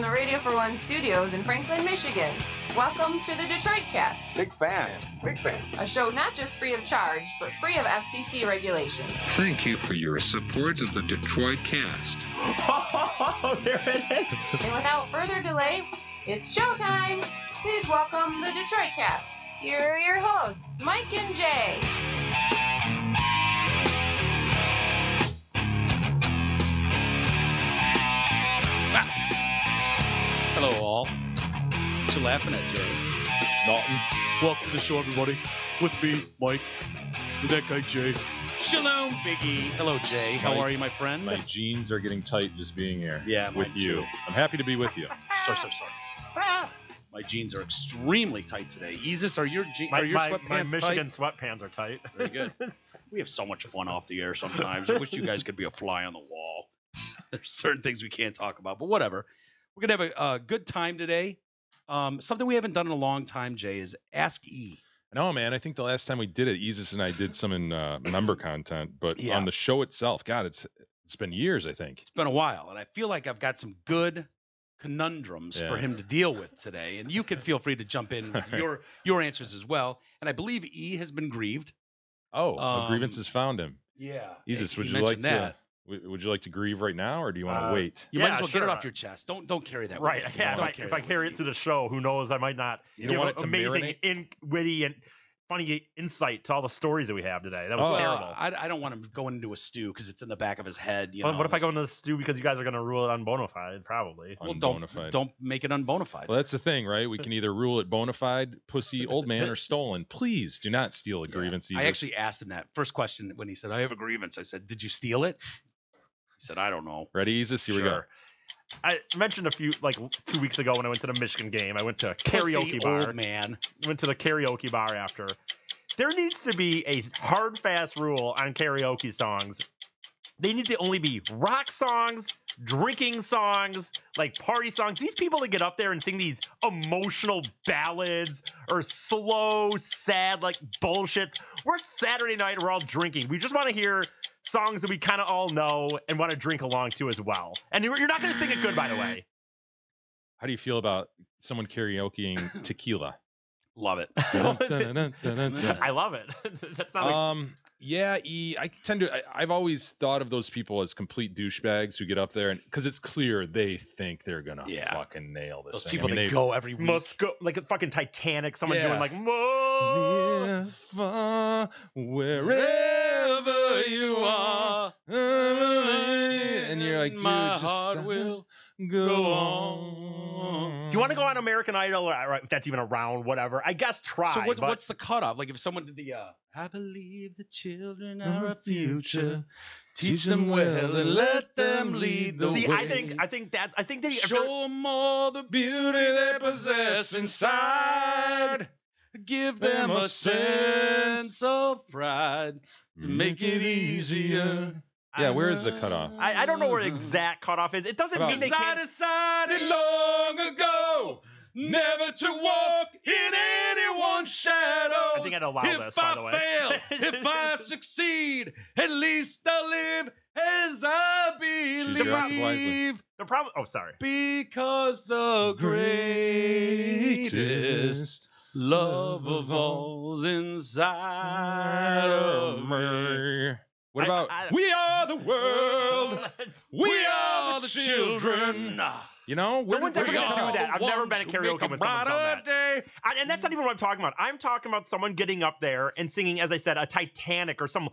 the Radio for One studios in Franklin, Michigan. Welcome to the Detroit Cast. Big fan. Big fan. A show not just free of charge, but free of FCC regulations. Thank you for your support of the Detroit Cast. Oh, there it is. And without further delay, it's showtime. Please welcome the Detroit Cast. Here are your hosts, Mike and Jay. Hello, all. What you laughing at, Jay? Nothing. Welcome to the show, everybody. With me, Mike. With that guy, Jay. Shalom, Biggie. Hello, Jay. How are you, my friend? My jeans are getting tight just being here. Yeah, with mine you. too. I'm happy to be with you. Sorry. My jeans are extremely tight today. Isis, are your My sweatpants Michigan tight? sweatpants are tight. Very good. We have so much fun off the air sometimes. I wish you guys could be a fly on the wall. There's certain things we can't talk about, but whatever. We're going to have a good time today. Something we haven't done in a long time, Jay, is Ask E. No, man. I think the last time we did it, Isis and I did some in member content, but Yeah. on the show itself, God, it's been years, I think. It's been a while, and I feel like I've got some good conundrums for him to deal with today. And you can feel free to jump in with your answers as well. And I believe E has been grieved. Oh, a grievance has found him. Yeah. Isis, he would you like mentioned that. would you like to grieve right now, or do you want to wait? You Yeah, might as well sure. get it off your chest. Don't carry that. Right. weight. Yeah. Don't If I carry it to the show, who knows? I might not You give don't want it to amazing, witty, and funny insight to all the stories that we have today. That was terrible. I don't want him going into a stew because it's in the back of his head. But what if I go into the stew because you guys are going to rule it unbonafide? Probably. Well, Unbonafide. don't make it unbonafide. Well, that's the thing, right? We can either rule it bona fide, pussy, old man, or stolen. Please do not steal a grievance, Isis. I actually asked him that first question when he said, "I have a grievance." I said, "Did you steal it?" He said, "I don't know." Ready, Isis? Here we go. Sure. I mentioned 2 weeks ago when I went to the Michigan game. I went to a karaoke Pussy, bar. old man. Went to the karaoke bar after. There needs to be a hard, fast rule on karaoke songs. They need to only be rock songs, drinking songs, like party songs. These people that get up there and sing these emotional ballads or slow, sad, like bullshits. We're Saturday night, we're all drinking. We just want to hear songs that we kind of all know and want to drink along to as well. And you're not going to sing it good, by the way. How do you feel about someone karaokeing tequila? Love it. I love it. That's not like, Yeah, I tend to. I've always thought of those people as complete douchebags who get up there and because it's clear they think they're gonna fucking nail this. Those thing. people I mean, that go every week. must go like a fucking Titanic. Someone Yeah. doing like near, far, wherever you are, and you're like, dude, my just heart will go on. Do you want to go on American Idol or if that's even around? Whatever. I guess try. So but what's the cutoff? Like if someone did the I believe the children are our future. Teach them well and let them lead the see, way. I think that Show them all the beauty they possess inside. Give them a sense of pride to make it easier. Yeah, where is the cutoff? I don't know where the exact cutoff is. It doesn't mean they can't. Decided long ago never to walk in anyone's shadows. I think I know all this, by the way. If I fail, if I succeed, at least I'll live as I Choose your words wisely. believe. The problem. Oh, sorry. Because the greatest love of all's inside of me. What about We are the world. We are the children. you know? No one's ever We going to do are that. the I've never ones been at who make karaoke a when someone's done brighter that. day. And that's not even what I'm talking about. I'm talking about someone getting up there and singing, as I said, a Titanic or some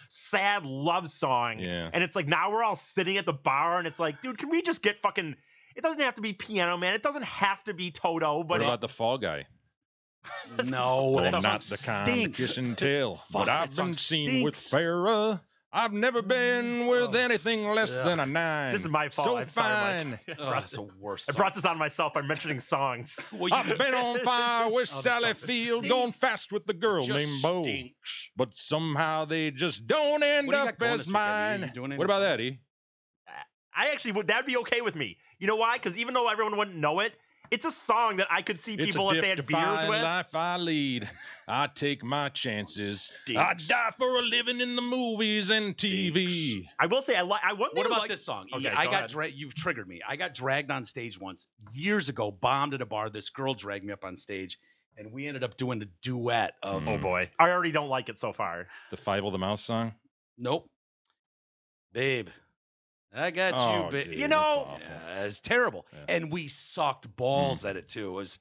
sad love song. Yeah. And it's like now we're all sitting at the bar and it's like, dude, can we just get fucking. It doesn't have to be Piano Man. It doesn't have to be Toto. But What about the Fall Guy? No, That I'm song not the kind stinks. to kiss and tell, Fuck, but that I've song been seen with stinks. Farrah. I've never been with anything less than a 9. This is my fault. So I'm sorry, fine. Mike. Oh, that's the worst. I brought this on myself by mentioning songs. I've been on fire with Oh, that Sally song Field, stinks. going fast with the girl named Bo. But somehow they just don't end What do you got up going as this weekend? mine. You doing What about that, E? I actually would. That'd be okay with me. You know why? Because even though everyone wouldn't know it, It's a song that I could see It's people a if they had beers with. life I lead. I take my chances. I Stinks. die for a living in the movies and TV. I will say, one thing What about like this song? Okay, I go got ahead. you've triggered me. I got dragged on stage once years ago, bombed at a bar. This girl dragged me up on stage, and we ended up doing the duet of Oh boy, I already don't like it so far. The Fievel the Mouse song? Nope. Babe, I got Oh, you, babe. dude, You know- it's awful. Yeah, it's terrible. Yeah. And we sucked balls at it too. It was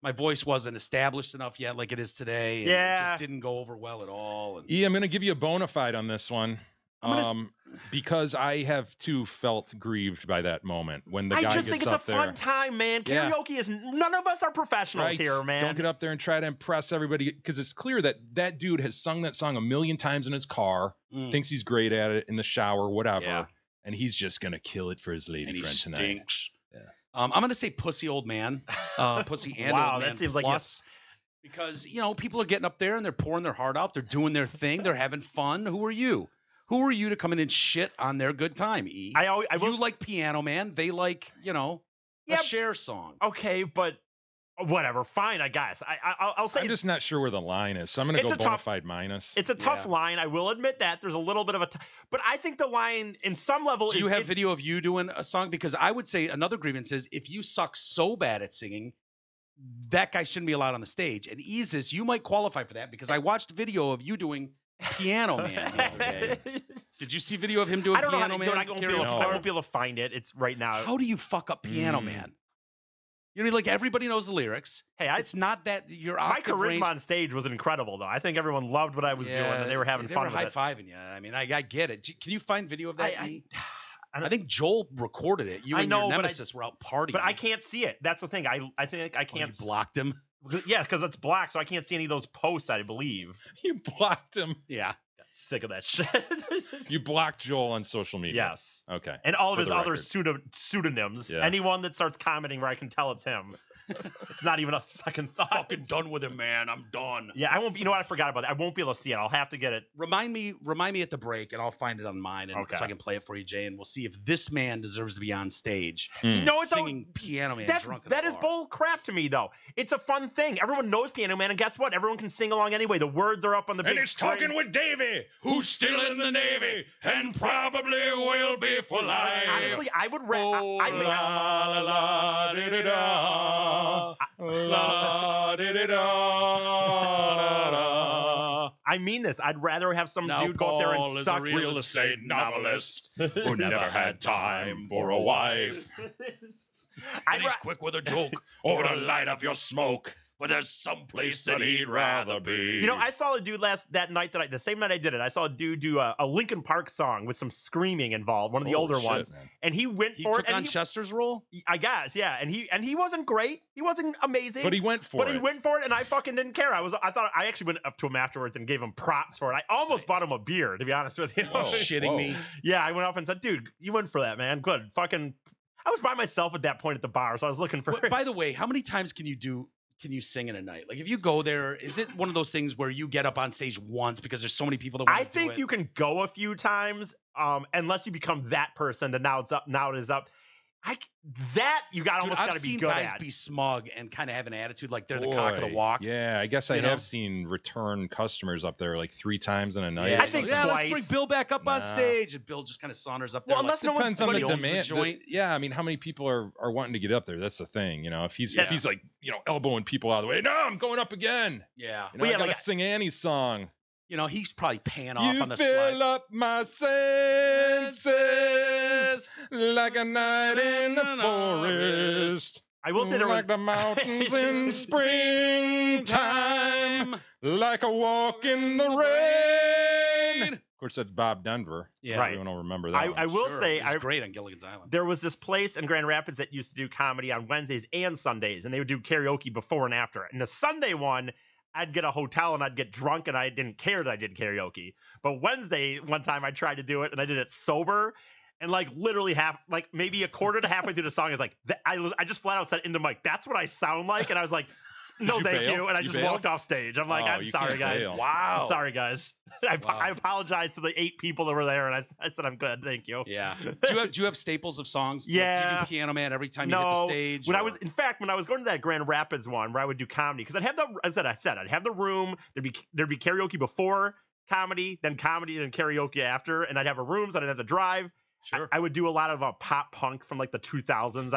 my voice wasn't established enough yet like it is today. And it Yeah. just didn't go over well at all. And Yeah, I'm going to give you a bona fide on this one. I'm gonna Because I have too felt grieved by that moment when the I guy just gets think it's a up there. fun time, man. Yeah. Karaoke is none of us are professionals Right. here, man. Don't get up there and try to impress everybody because it's clear that that dude has sung that song a million times in his car, Mm. thinks he's great at it in the shower, whatever, Yeah. and he's just gonna kill it for his lady and he friend tonight. stinks. Yeah. I'm gonna say pussy old man, pussy and Wow, old man that seems like plus, because people are getting up there and they're pouring their heart out, they're doing their thing, they're having fun. Who are you? Who are you to come in and shit on their good time? E. I will You like Piano Man, they like Yeah. a Cher song. okay, but whatever, fine, I guess. I'll say I'm just not sure where the line is, so I'm gonna It's go a bona tough- fide minus. it's a tough Yeah. line. I will admit that there's a little bit of but I think the line in some level Do is you have video of you doing a song? Because I would say another grievance is if you suck so bad at singing, that guy shouldn't be allowed on the stage. And Eases, you might qualify for that because I watched video of you doing Piano Man the other day. Did you see video of him doing I don't know how Piano to do it. Man? I won't, karaoke? I won't be able to find it. It's right now. How do you fuck up Piano Mm. Man? Like everybody knows the lyrics. Hey, It's not that your my octave charisma range. on stage was incredible, though. I think everyone loved what I was doing, and they were having fun with high it. fiving you. I mean, I get it. Can you find video of that? I I think Joel recorded it. You I and know, your but nemesis were out partying. But I can't see it. That's the thing. I think I Oh, can't. you blocked him. Yeah, because it's black, so I can't see any of those posts. I believe. You blocked him. Yeah. Got sick of that shit. You blocked Joel on social media. Yes. Okay. And all of For his the other record. pseudonyms. Yeah. Anyone that starts commenting where I can tell it's him. It's not even a second thought. Fucking done with him, man. I'm done. Yeah, I won't. You know what? I forgot about that. I won't be able to see it. I'll have to get it. Remind me at the break, and I'll find it on mine, and Okay. so I can play it for you, Jay, and we'll see if this man deserves to be on stage Hmm. No, it's singing Piano Man. drunk in that the is bar. bull crap to me, though. It's a fun thing. Everyone knows Piano Man, and guess what? Everyone can sing along anyway. The words are up on the big And he's screen. talking with Davy, who's still in the Navy and probably will be for life. Honestly, I would. Oh, la la la di di da, la di di da. I mean this. I'd rather have some Now dude go up there Paul and is a suck Real estate novelist who never had time for a wife. I'd ra- quick with a joke. Or to light up your smoke, but there's some place that he'd rather be. You know, I saw a dude that night the same night I did it. I saw a dude do a Linkin Park song with some screaming involved, one of the Holy older shit, ones, man. and he went He for took it. on And Chester's role. I guess, yeah, and he wasn't great. He wasn't amazing. But he went for it. He went for it, and I fucking didn't care. I actually went up to him afterwards and gave him props for it. I almost bought him a beer, to be honest with you. Whoa. Shitting Whoa. me. Yeah, I went up and said, dude, you went for that, man. Good. Fucking. I was by myself at that point at the bar, so I was looking for. By the way, how many times can you sing in a night? Like if you go there, is it one of those things where you get up on stage once because there's so many people that want I to do think it? you can go a few times, unless you become that person. Then now it's up. Now it is up. You got Dude, almost got I've to be seen good guys at. be smug and kind of have an attitude like they're the cock of the Boy, walk. Yeah, I guess I You know? have seen return customers up there like 3 times in a night. Yeah, I think let's twice. bring Bill back up on Nah. stage, and Bill just kind of saunters up there. Well, like, unless no one's Depends on the somebody owns demand. joint. Yeah, I mean, how many people are wanting to get up there? That's the thing, you know. If he's Yeah. like, elbowing people out of the way, no, I'm going up again. Yeah. You know, Well, yeah, I gotta like- sing Annie's song. He's probably paying off You on the fill slide. up my senses like a night in the forest. I will say there like was. the mountains in springtime, like a walk in the rain. Of course, that's Bob Denver. Yeah. Right. Everyone will remember that. I one. will Sure, say it was great on Gilligan's Island. there was this place in Grand Rapids that used to do comedy on Wednesdays and Sundays, and they would do karaoke before and after. And the Sunday one, I'd get a hotel and I'd get drunk, and I didn't care that I did karaoke. But Wednesday, one time I tried to do it, and I did it sober, and like literally maybe a quarter to halfway through the song is like, I just flat out said into mic, that's what I sound like, and I was like, no, you thank bail? you. And I You just bailed? walked off stage. I'm like, Oh, I'm you sorry, can't guys. bail. Wow. I'm sorry, guys. I apologize to the 8 people that were there, and I said I'm good. Thank you. Yeah. Do you have staples of songs? Yeah. Do you do Piano Man every time you hit the stage? When I was going to that Grand Rapids one where I would do comedy, because I'd have I'd have the room. There'd be karaoke before comedy, then karaoke after, and I'd have a room, so I didn't have to drive. Sure. I would do a lot of pop punk from like the 2000s.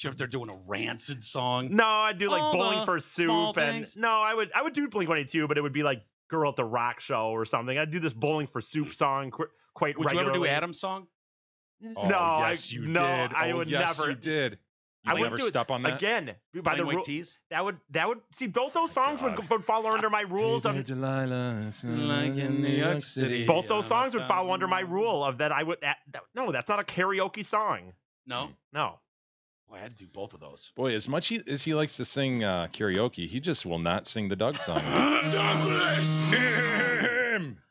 You're up there doing a Rancid song. No, I'd do like All Bowling the for small Soup, and things. no, I would do Blink-182, but it would be like Girl at the Rock Show or something. I'd do this Bowling for Soup song quite Would regularly. you ever do Adam's song? Oh, No, yes, you no, did. I Oh, would yes, never. You did. You I would wouldn't never do it step on that again. By Plain the White rule, Tees? that would see both those songs would fall under my rules of Delilah, Like in New York City. both those on a songs would fall under my 1,000 rule of that I would no, that's not a karaoke song. No? No. Well, I had to do both of those. Boy, as much as he likes to sing karaoke, he just will not sing the Doug song.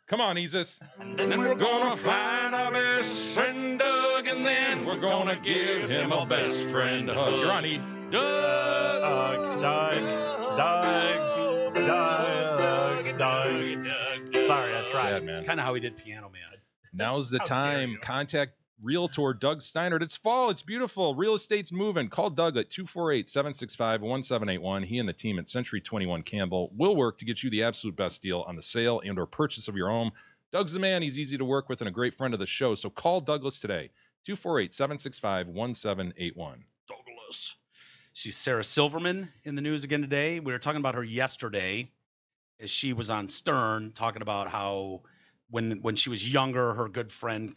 Come on, Easus. And then we're gonna find our best friend Doug, and then we're gonna give him a best friend hug. You're on, E. Doug. Sorry, I tried. Sad, man. It's kind of how he did Piano Man. Now's the How dare time. you. Contact Realtor Doug Steinert. It's fall. It's beautiful. Real estate's moving. Call Doug at 248-765-1781. He and the team at Century 21 Campbell will work to get you the absolute best deal on the sale and or purchase of your home. Doug's the man. He's easy to work with and a great friend of the show. So call Douglas today. 248-765-1781. Douglas. She's Sarah Silverman in the news again today. We were talking about her yesterday as she was on Stern talking about how when she was younger, her good friend,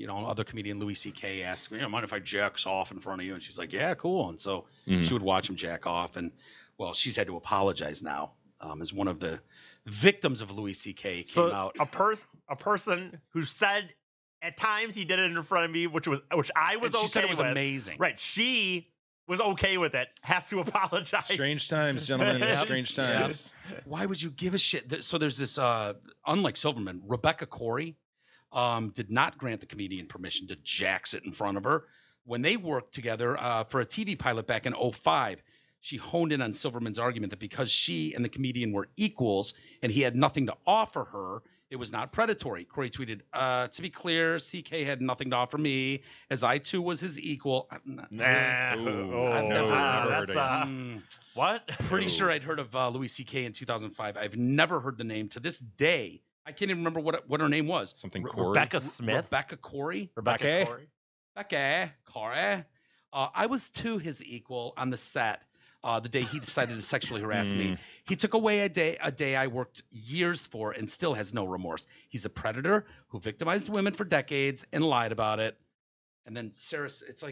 other comedian Louis C.K. asked, mind if I jacks off in front of you? And she's like, yeah, cool. And so she would watch him jack off. And, well, she's had to apologize now as one of the victims of Louis C.K. came out. A person who said at times he did it in front of me, which I was and she okay said it was with. amazing. Right. She was okay with it. Has to apologize. Strange times, gentlemen. Yep. Strange times. Why would you give a shit? So there's this, unlike Silverman, Rebecca Corey did not grant the comedian permission to jax it in front of her. When they worked together for a TV pilot back in 2005, she honed in on Silverman's argument that because she and the comedian were equals and he had nothing to offer her, it was not predatory. Corey tweeted, to be clear, CK had nothing to offer me, as I too was his equal. Nah. Ooh, I've never heard that's of what? Pretty sure I'd heard of Louis C.K. in 2005. I've never heard the name to this day. I can't even remember what her name was. Something Corey. Rebecca Smith. Rebecca Corey. Rebecca Corey. Corey. I was too his equal on the set the day he decided to sexually harass me. He took away a day I worked years for and still has no remorse. He's a predator who victimized women for decades and lied about it. And then Sarah, It's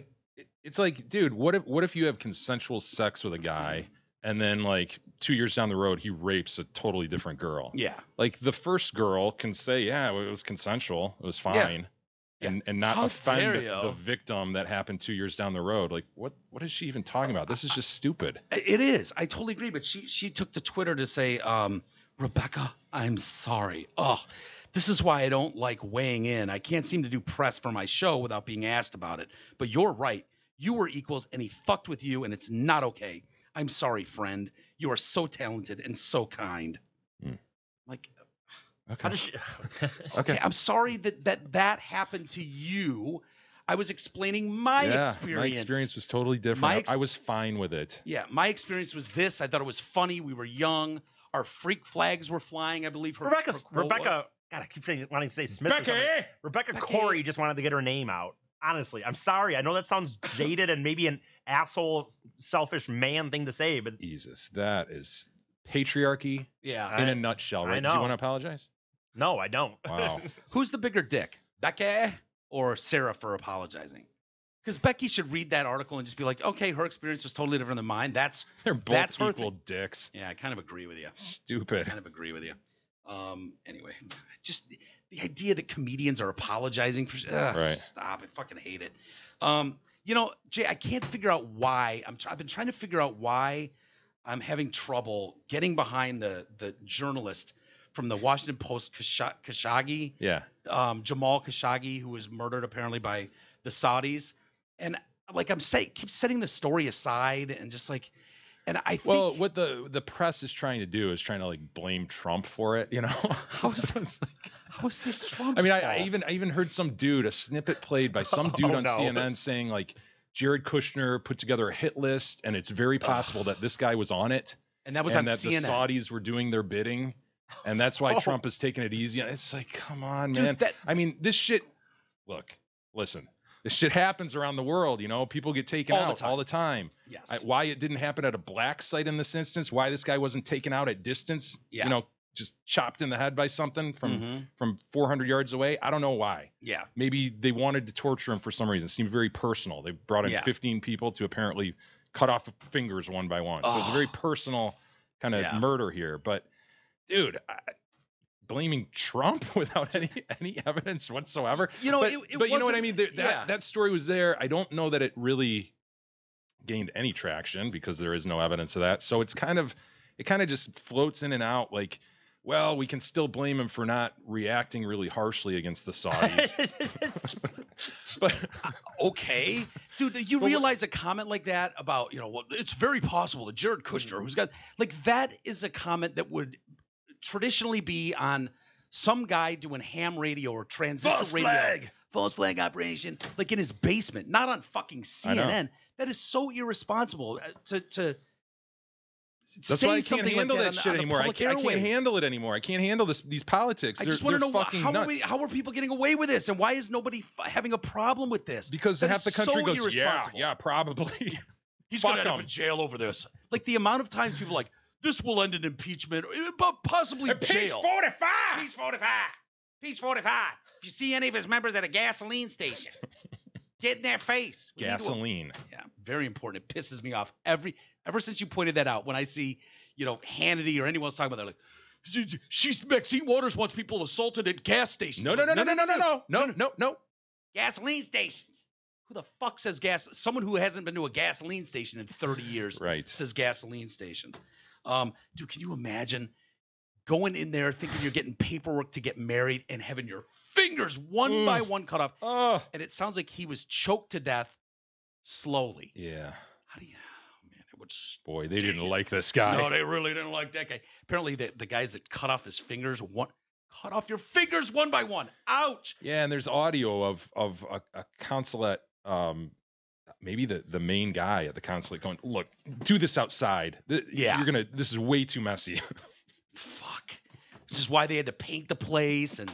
like, dude, what if you have consensual sex with a guy and then like 2 years down the road he rapes a totally different girl? yeah. Like the first girl can say, yeah, it was consensual, it was fine. And not How offend dare you. the victim that happened 2 years down the road. Like, what is she even talking about? This is just stupid. It is. I totally agree. But she took to Twitter to say, Rebecca, I'm sorry. Oh, this is why I don't like weighing in. I can't seem to do press for my show without being asked about it. But you're right. You were equals and he fucked with you and it's not okay. I'm sorry, friend. You are so talented and so kind. Like, Okay. How does she? okay, I'm sorry that happened to you. I was explaining my experience. My experience was totally different. I was fine with it. Yeah, my experience was this. I thought it was funny. We were young. Our freak flags were flying. I believe Rebecca. God, God, I keep wanting to say Smith. Rebecca Corey just wanted to get her name out. Honestly, I'm sorry. I know that sounds jaded and maybe an asshole, selfish man thing to say, but Jesus, that is patriarchy Yeah. in a nutshell, right? I Do you know. want to apologize? no, I don't. Wow. Who's the bigger dick, Becky or Sarah for apologizing? Because Becky should read that article and just be like, okay, her experience was totally different than mine. That's They're both her equal thing. dicks. Yeah, I kind of agree with you. Stupid. Kind of agree with you. Anyway, just the idea that comedians are apologizing for Right. Stop. I fucking hate it. Jay, I can't figure out why. I've been trying to figure out why I'm having trouble getting behind the journalist from the Washington Post, Khashoggi. Yeah. Jamal Khashoggi, who was murdered apparently by the Saudis. And like keep setting the story aside and just like, And I think what the press is trying to do is trying to like blame Trump for it, you know. how is this Trump's I mean, fault? I even heard some dude, a snippet played by some dude on no. CNN saying like Jared Kushner put together a hit list, and it's very possible that this guy was on it, and that was and on that CNN. the Saudis were doing their bidding, and that's why Trump is taking it easy. And it's like, come on, man. I mean, this shit. Look, listen. This shit happens around the world, you know. People get taken out all the time. Yes. Why it didn't happen at a black site in this instance? Why this guy wasn't taken out at distance? Yeah. You know, just chopped in the head by something from 400 yards away. I don't know why. Yeah. Maybe they wanted to torture him for some reason. It seemed very personal. They brought in 15 people to apparently cut off fingers one by one. So it's a very personal kind of murder here. But dude, blaming Trump without any evidence whatsoever. You know, but you know what I mean? That story was there. I don't know that it really gained any traction because there is no evidence of that. So it kind of just floats in and out like, well, we can still blame him for not reacting really harshly against the Saudis. But okay, dude, you realize a comment like that about, you know, well, it's very possible that Jared Kushner, who's got like that is a comment that would traditionally be on some guy doing ham radio or transistor radio. False flag operation, like in his basement, not on fucking CNN. That is so irresponsible to That's why I can't handle that shit anymore. I can't handle it anymore. I can't handle these politics. I just want to know nuts. how are people getting away with this, and why is nobody having a problem with this? Because half the country goes, yeah, probably. He's going to end up in jail over this. Like the amount of times people are like, this will end in impeachment, but possibly jail. Peace 45. Peace 45. If you see any of his members at a gasoline station, get in their face. Gasoline. Yeah, very important. It pisses me off ever since you pointed that out. When I see, you know, Hannity or anyone else talking about, they're like, Maxine Waters wants people assaulted at gas stations. No. Gasoline stations. Who the fuck says gas? Someone who hasn't been to a gasoline station in 30 years says gasoline stations. Dude, can you imagine going in there thinking you're getting paperwork to get married and having your fingers one by one cut off? And it sounds like he was choked to death slowly. Yeah. How do you? Oh man, it would. Boy, they didn't like this guy. No, they really didn't like that guy. Apparently, the guys that cut off his fingers cut off your fingers one by one. Ouch. Yeah, and there's audio of a consulate. Maybe the main guy at the consulate going, look, do this outside. This is way too messy. Fuck. This is why they had to paint the place and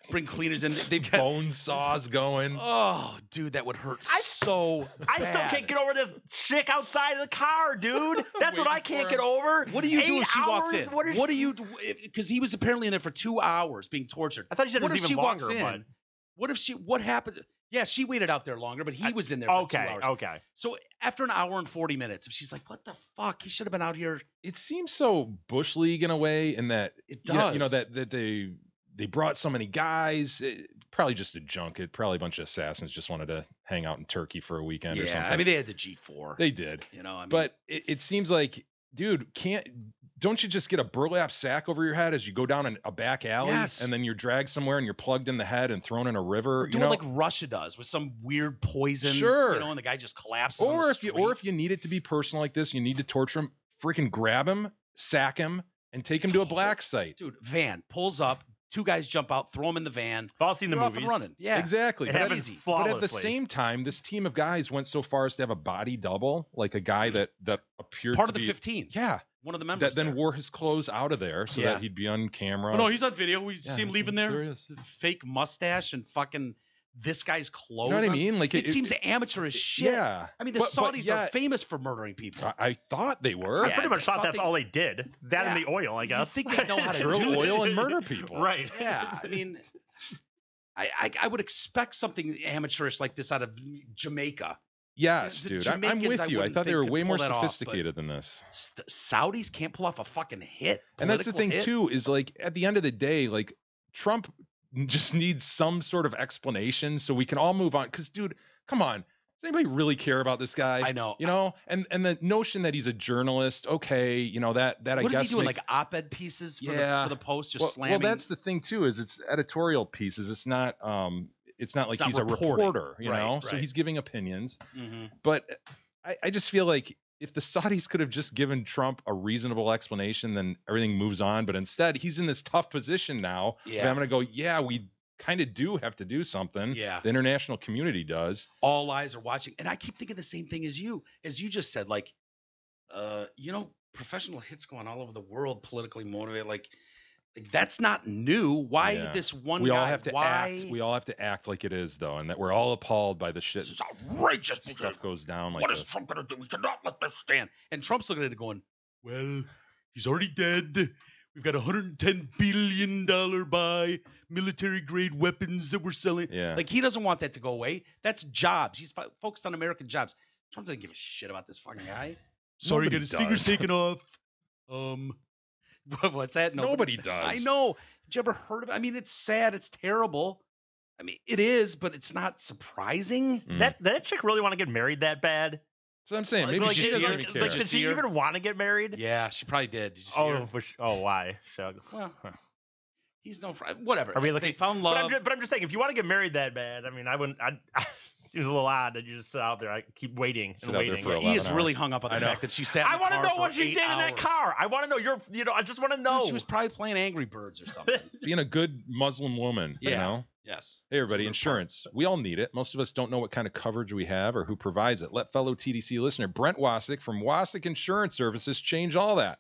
bring cleaners in. They've got bone saws going. Oh, dude, that would hurt so bad. I still can't get over this chick outside of the car, dude. That's what I can't get over. What do you do if she walks in? What do you do? Because he was apparently in there for 2 hours being tortured. I thought you said it was even longer. What happened? Yeah, she waited out there longer, but he was in there for 2 hours. Okay. So after an hour and 40 minutes, if she's like, what the fuck? He should have been out here. It seems so Bush League in a way, in that it does. You know that they brought so many guys. Probably just a junket. Probably a bunch of assassins just wanted to hang out in Turkey for a weekend or something. I mean, they had the G4. They did. You know, I mean, but it seems like, dude, don't you just get a burlap sack over your head as you go down in a back alley, and then you're dragged somewhere and you're plugged in the head and thrown in a river? Do it like Russia does with some weird poison. Sure. You know, and the guy just collapses. Or if you need it to be personal like this, you need to torture him. Freaking grab him, sack him, and take him to a black site. Dude, van pulls up. 2 guys jump out, throw him in the van. We've all seen the movies. Off and running. Yeah, exactly. But at the same time, this team of guys went so far as to have a body double, like a guy that appeared part to of the be 15. Yeah, one of the members that then wore his clothes out of there so that he'd be on camera. Oh, no, he's on video. We see him leaving there. There he is. Fake mustache and fucking this guy's clothes. You know what I mean? Like it seems amateur as shit. Yeah. I mean, the Saudis are famous for murdering people. I thought they were. I pretty much thought that's all they did. That and the oil, I guess. You think they know how to drill do oil this. and murder people. Right. Yeah. I mean, I would expect something amateurish like this out of Jamaica. Yes, dude. I'm with you. I thought they were way more sophisticated than this. Saudis can't pull off a fucking hit. And that's the thing, too, is like at the end of the day, like Trump just needs some sort of explanation so we can all move on. Because, dude, come on. Does anybody really care about this guy? I know. You know? And the notion that he's a journalist, okay, you know, that I guess. What is he doing? Like op-ed pieces for the Post, just slamming? Well, that's the thing, too, is it's editorial pieces. It's not like he's a reporter, you know? So he's giving opinions. Mm-hmm. But I just feel like if the Saudis could have just given Trump a reasonable explanation, then everything moves on. But instead, he's in this tough position now. Yeah. I'm going to go, yeah, we kind of do have to do something. Yeah. The international community does. All eyes are watching. And I keep thinking the same thing as you just said, like, professional hits going all over the world, politically motivated. Like that's not new. Why this one we guy? all have to Why? act. We all have to act like it is, though, and that we're all appalled by the shit. This is outrageous. Stuff goes down like What this. is Trump going to do? We cannot let this stand. And Trump's looking at it going, well, he's already dead. We've got $110 billion buy military-grade weapons that we're selling. Yeah. Like, he doesn't want that to go away. That's jobs. He's focused on American jobs. Trump doesn't give a shit about this fucking guy. Sorry, Nobody got his fingers does. taken off. What's that? Nobody does. I know. Did you ever heard of it? I mean, it's sad. It's terrible. I mean, it is, but it's not surprising. Mm. That chick really want to get married that bad? So I'm saying maybe like, she did doesn't she- even care. like, did she even want to get married? Yeah, she probably did. Did you see her? Why? Shug. Well, he's no whatever. Are we They looking? found But love. I'm just saying, if you want to get married that bad, I mean, I wouldn't. Seems a little odd that you just sit out there. I keep waiting Sit and out there waiting. for He is 11 really hours. hung up on I the know. fact that she sat. I want to know what she did in that car. I want to know. I just want to know. Dude, she was probably playing Angry Birds or something. Being a good Muslim woman, you Yeah. know? Yes. Hey, everybody, That's what we're insurance. We all need it. Most of us don't know what kind of coverage we have or who provides it. Let fellow TDC listener Brent Wasick from Wasick Insurance Services change all that.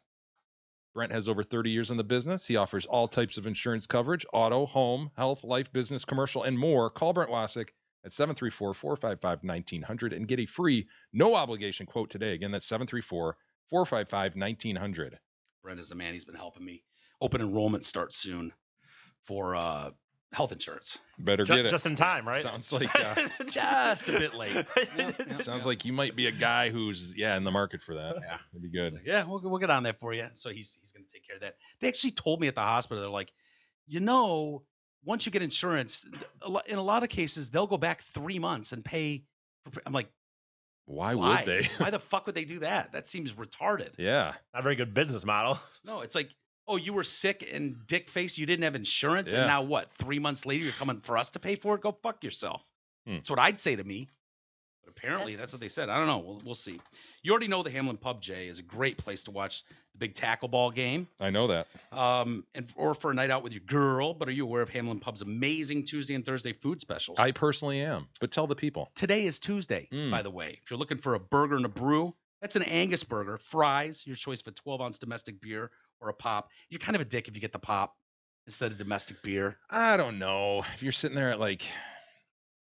Brent has over 30 years in the business. He offers all types of insurance coverage, auto, home, health, life, business, commercial, and more. Call Brent Wasick at 734-455-1900 and get a free, no obligation quote today. Again, that's 734-455-1900. Brent is the man. He's been helping me. Open enrollment starts soon for health insurance. Better get it. Just in time, right? Sounds like Just a bit late. sounds like you might be a guy who's in the market for that. Yeah. That'd be good. Yeah, we'll get on that for you. So he's going to take care of that. They actually told me at the hospital, they're like, once you get insurance, in a lot of cases, they'll go back 3 months and pay. I'm like, Why would they? Why the fuck would they do that? That seems retarded. Yeah. Not a very good business model. No, it's like, oh, you were sick and dick face, you didn't have insurance, Yeah. and now what? 3 months later, you're coming for us to pay for it? Go fuck yourself. Hmm. That's what I'd say to me. But apparently, that's what they said. I don't know. We'll see. You already know the Hamlin Pub, Jay, is a great place to watch the big tackle ball game. I know that. Or for a night out with your girl. But are you aware of Hamlin Pub's amazing Tuesday and Thursday food specials? I personally am, but tell the people. Today is Tuesday, by the way. If you're looking for a burger and a brew, that's an Angus burger, fries, your choice of a 12-ounce domestic beer or a pop. You're kind of a dick if you get the pop instead of domestic beer. I don't know. If you're sitting there at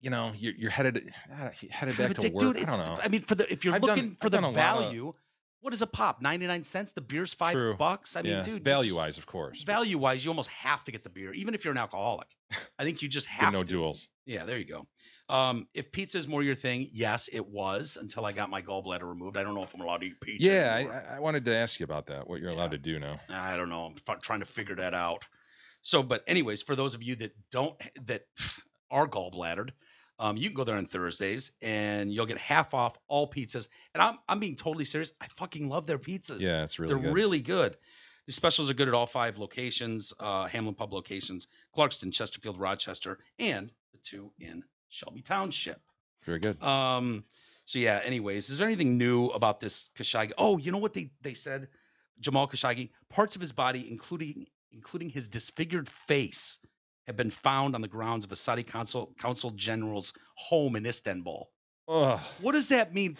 you're headed Kind back of a to dick, work. dude. I don't know. I mean, if you're I've looking for I've done the a lot of- value, what is a pop? 99 cents? The beer's $5. True. I mean, dude. value-wise, of course. Value-wise, you almost have to get the beer, even if you're an alcoholic. I think you just Get have no to. duels. Yeah, there you go. If pizza is more your thing, yes, it was until I got my gallbladder removed. I don't know if I'm allowed to eat pizza. Yeah, anymore. I wanted to ask you about that. What you're allowed to do now? I don't know. I'm trying to figure that out. So, but anyways, for those of you that are gallbladdered, you can go there on Thursdays and you'll get half off all pizzas. And I'm being totally serious. I fucking love their pizzas. Yeah, it's really They're good. really good. The specials are good at all 5 locations, Hamlin Pub locations, Clarkston, Chesterfield, Rochester, and the 2 in Shelby Township. Very good. So yeah, anyways, is there anything new about this Khashoggi? Oh, you know what they said? Jamal Khashoggi, parts of his body, including his disfigured face, have been found on the grounds of a Saudi consul general's home in Istanbul. Ugh. What does that mean?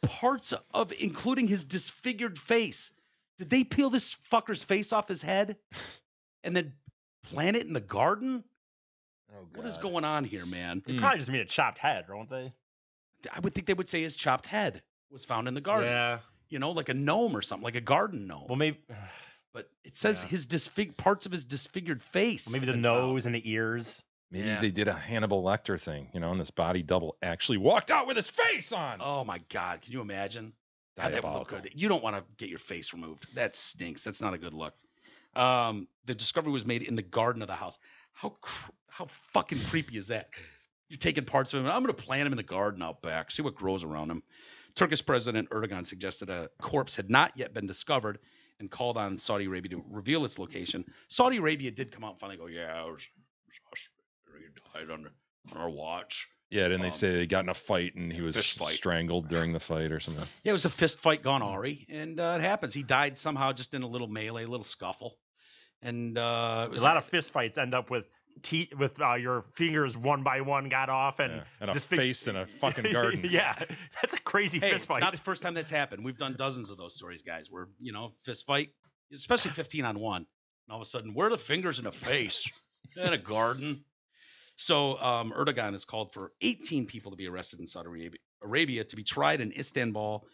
Parts of, including his disfigured face. Did they peel this fucker's face off his head and then plant it in the garden? Oh, What is going on here, man? They probably just mean a chopped head, won't they? I would think they would say his chopped head was found in the garden. Yeah. You know, like a gnome or something, like a garden gnome. Well, maybe. But it says Yeah. his parts of his disfigured face. Maybe the have been found. nose and the ears. Maybe Yeah. they did a Hannibal Lecter thing, and this body double actually walked out with his face on. Oh my God! Can you imagine? God, that would look Diabolical. good. You don't want to get your face removed. That stinks. That's not a good look. The discovery was made in the garden of the house. How fucking creepy is that? You're taking parts of him. I'm going to plant him in the garden out back. See what grows around him. Turkish President Erdogan suggested a corpse had not yet been discovered and called on Saudi Arabia to reveal its location. Saudi Arabia did come out and finally go, yeah, he died on our watch. Yeah, didn't they say they got in a fight and he was Fist fight. strangled during the fight or something? Yeah, it was a fist fight gone awry, and it happens. He died somehow just in a little melee, a little scuffle, and it A was lot of fist fights end up with your fingers one by one got off and And a just face in a fucking garden. Yeah, that's a crazy Hey, fist it's fight. not the first time that's happened. We've done dozens of those stories, guys, where, fist fight, especially 15-on-1. And all of a sudden, where are the fingers in the face? In a garden. So Erdogan has called for 18 people to be arrested in Saudi Arabia to be tried in Istanbul,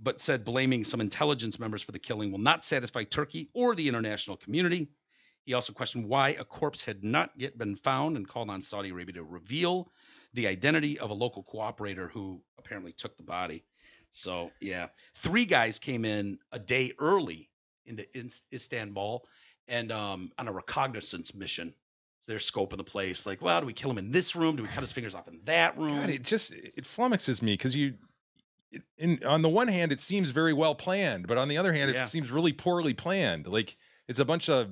but said blaming some intelligence members for the killing will not satisfy Turkey or the international community. He also questioned why a corpse had not yet been found and called on Saudi Arabia to reveal the identity of a local cooperator who apparently took the body. So, yeah, 3 guys came in a day early into Istanbul and on a reconnaissance mission. So they're scoping the place like, well, do we kill him in this room? Do we cut his fingers off in that room? God, it flummoxes me because on the one hand, it seems very well planned, but on the other hand, Yeah. it seems really poorly planned. Like it's a bunch of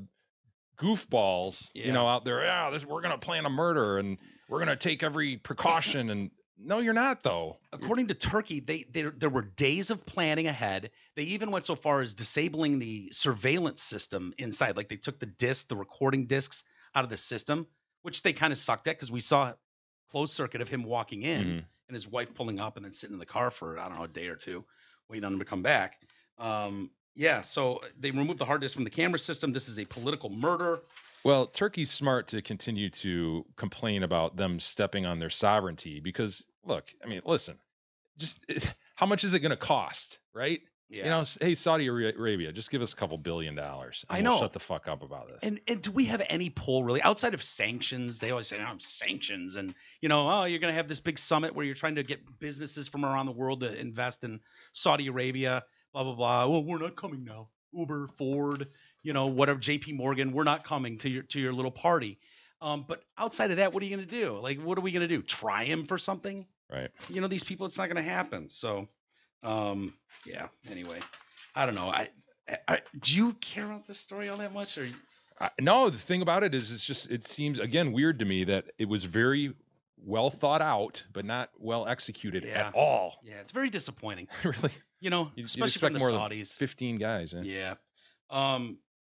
goofballs, out there. Yeah, we're gonna plan a murder and we're gonna take every precaution. And no, you're not though. According to Turkey, there were days of planning ahead. They even went so far as disabling the surveillance system inside. Like they took the recording discs out of the system, which they kind of sucked at because we saw closed circuit of him walking in and his wife pulling up and then sitting in the car for, I don't know, a day or two, waiting on him to come back. Yeah, so they removed the hard disk from the camera system. This is a political murder. Well, Turkey's smart to continue to complain about them stepping on their sovereignty because, look, I mean, listen, how much is it going to cost, right? Yeah. Hey, Saudi Arabia, just give us a couple $1 billion. I know. We'll shut the fuck up about this. And do we have any pull really outside of sanctions? They always say, sanctions. And, you're going to have this big summit where you're trying to get businesses from around the world to invest in Saudi Arabia, blah, blah, blah. Well, we're not coming now. Uber, Ford, whatever, JP Morgan, we're not coming to your little party. But outside of that, what are you going to do? Like, what are we going to do? Try him for something? Right. These people, it's not going to happen. So, yeah, anyway, I don't know. Do you care about this story all that much? Or no, the thing about it is it seems, again, weird to me that it was very well thought out, but not well executed at all. Yeah, it's very disappointing. Really? Especially expect from the more Saudis. than 15 guys. Yeah.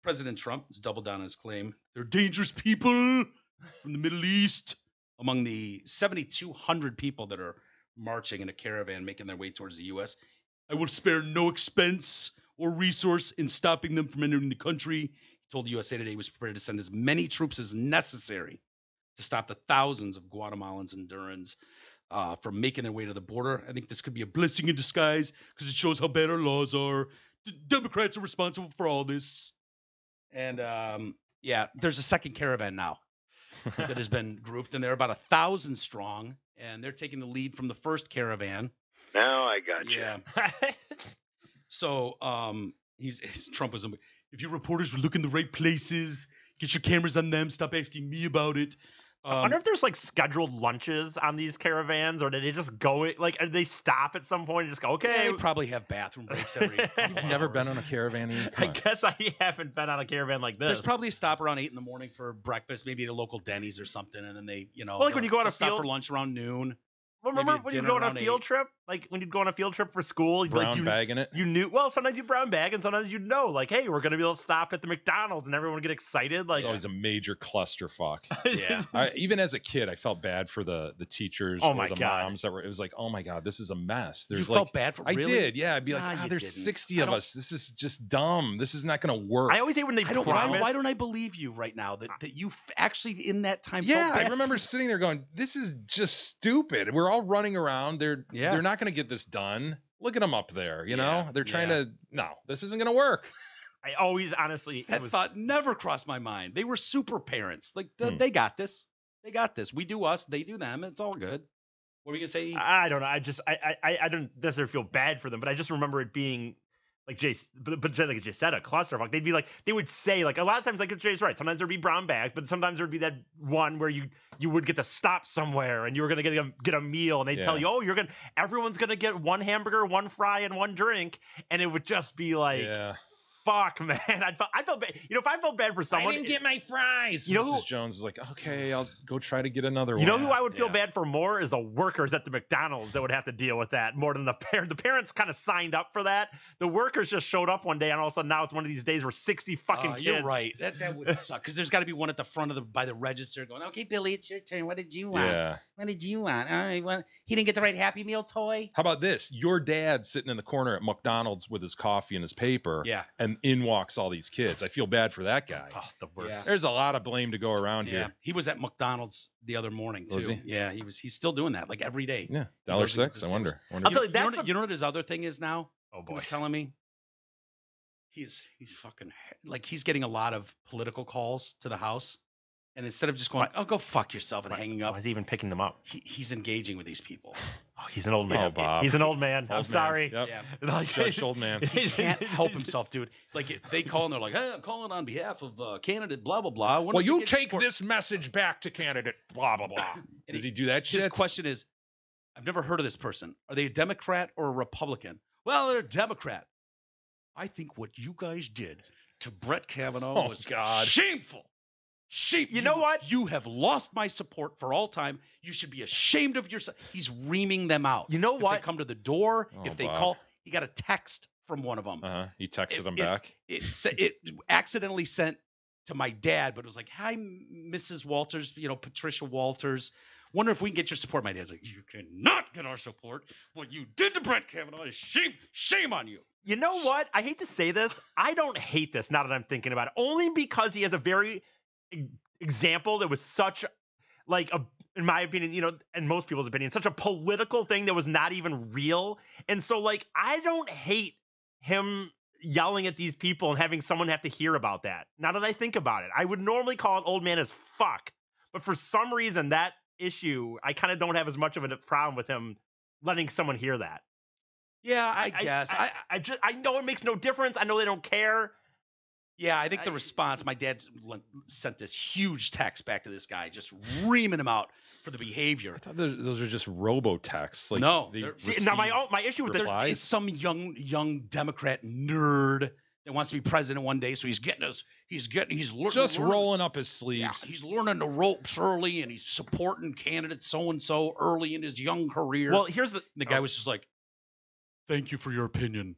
President Trump has doubled down on his claim. They're dangerous people from the Middle East. Among the 7,200 people that are marching in a caravan making their way towards the U.S., I will spare no expense or resource in stopping them from entering the country. He told USA Today he was prepared to send as many troops as necessary to stop the thousands of Guatemalans and Hondurans from making their way to the border. I think this could be a blessing in disguise because it shows how bad our laws are. The Democrats are responsible for all this. And there's a second caravan now that has been grouped, and they're about 1,000 strong, and they're taking the lead from the first caravan. Now I got you. Yeah. So Trump was, if your reporters would look in the right places, get your cameras on them, stop asking me about it. I wonder if there's like scheduled lunches on these caravans, or did they just go do they stop at some point and just go, okay? They probably have bathroom breaks every You've never been on a caravan, Ian? I guess I haven't been on a caravan like this. There's probably a stop around 8 a.m. for breakfast, maybe at a local Denny's or something, and then they, like when you go on a stop field for lunch around noon. Remember maybe when you dinner go on a around field 8. trip? Like when you'd go on a field trip for school, you'd Brown bagging it. You knew. Well, sometimes you brown bag, and sometimes you'd know, like, hey, we're gonna be able to stop at the McDonald's, and everyone would get excited. Like, It's always a major clusterfuck. Yeah. Even as a kid, I felt bad for the teachers Oh or my the God. moms that were. It was like, oh my God, this is a mess. There's You felt bad for I really? did, yeah. I'd be Nah, like, you there's didn't. 60 of us. This is just dumb. This is not gonna work. I always hate when they promise. Why don't I believe you right now that you actually in that time? Yeah, felt I bad? remember sitting there going, "This is just stupid. We're all running around. They're not going to get this done. Look at them up there. You know, they're trying to. No, this isn't going to work." I always, honestly, That thought never crossed my mind. They were super parents. Like they got this. They got this. We do us. They do them. It's all good. What are we gonna say? I don't know. I don't necessarily feel bad for them, but I just remember it being like but like Jay said, a clusterfuck. They would say like a lot of times, like Jay's right. Sometimes there'd be brown bags, but sometimes there'd be that one where you would get to stop somewhere and you were gonna get a meal, and they'd tell you, oh, everyone's gonna get one hamburger, one fry, and one drink, and it would just be like, fuck, man. I felt bad. You know, if I felt bad for someone, I didn't get my fries. You know Mrs. who- Jones is like, okay, I'll go try to get another one. you know who I would feel Yeah. bad for more is the workers at the McDonald's that would have to deal with that more than the parents. The parents kind of signed up for that. The workers just showed up one day, and all of a sudden now it's one of these days where 60 fucking kids. You're right. That would suck because there's got to be one at the front of by the register going, okay, Billy, it's your turn. What did you want? Yeah. What did you want? All right, well, he didn't get the right Happy Meal toy. How about this? Your dad sitting in the corner at McDonald's with his coffee and his paper. Yeah. And in walks all these kids. I feel bad for that guy. Oh, the worst. Yeah. There's a lot of blame to go around Yeah, here. he was at McDonald's the other morning too. Was he? Yeah, he's still doing that like every day. Yeah. He goes and $1.06. gets I his wonder. I'll tell you, You know, that's what, you know what his other thing is now? Oh He boy. was telling me. He's fucking like he's getting a lot of political calls to the house, and instead of just going, "Oh, go fuck yourself" and hanging Why up, is he even picking them up? he's engaging with these people. Oh, he's an old man. Oh, Bob. He's an old man. Old I'm man. sorry. Yep. Yeah. Like, Judge old man. He can't help himself, dude. Like they call and they're like, "Hey, I'm calling on behalf of candidate blah blah blah." Well, you take this message back to candidate blah, blah, blah. Does he do that His shit? question is, I've never heard of this person. Are they a Democrat or a Republican? Well, they're a Democrat. I think what you guys did to Brett Kavanaugh Oh, was God. shameful. You know what? You have lost my support for all time. You should be ashamed of yourself. He's reaming them out. You know If what? they come to the door, Oh, if they Bob. call, he got a text from one of them. He texted him It- back. It accidentally sent to my dad, but it was like, "Hi, Mrs. Walters, Patricia Walters. Wonder if we can get your support." My dad's like, "You cannot get our support. What you did to Brett Kavanaugh is shame on you." You know what? I hate to say this. I don't hate this now that I'm thinking about it. Only because he has a very example that was such like in my opinion, and most people's opinion, such a political thing that was not even real. And so like I don't hate him yelling at these people and having someone have to hear about that. Now that I think about it, I would normally call an old man as fuck. But for some reason that issue, I kind of don't have as much of a problem with him letting someone hear that. Yeah, I guess. I know it makes no difference. I know they don't care. Yeah, I think the response, my dad sent this huge text back to this guy, just reaming him out for the behavior. I thought those are just robo texts. Like No, they they're- See, now my issue with this replies. It's some young Democrat nerd that wants to be president one day, so he's learning. just rolling up his Yeah, sleeves. he's learning the ropes early, and he's supporting candidate so and so early in his young career. well, here's the guy was just like, "Thank you for your opinion."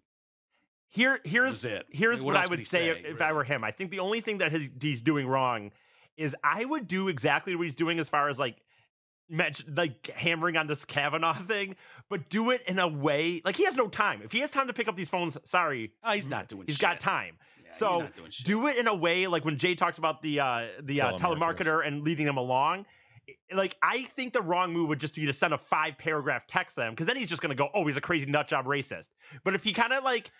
here's was it. here's What what I else could would he say say, if I were him. I think the only thing that he's doing wrong is I would do exactly what he's doing as far as like hammering on this Kavanaugh thing, but do it in a way like he has no time. If he has time to pick up these phones, sorry, Oh, he's not doing. he's shit. got time. Yeah, he's So not doing shit. do it in a way like when Jay talks about the telemarketer and leading them along. Like I think the wrong move would just be to send a 5-paragraph text to them, because then he's just gonna go, "Oh, he's a crazy nut job racist." But if he kind of went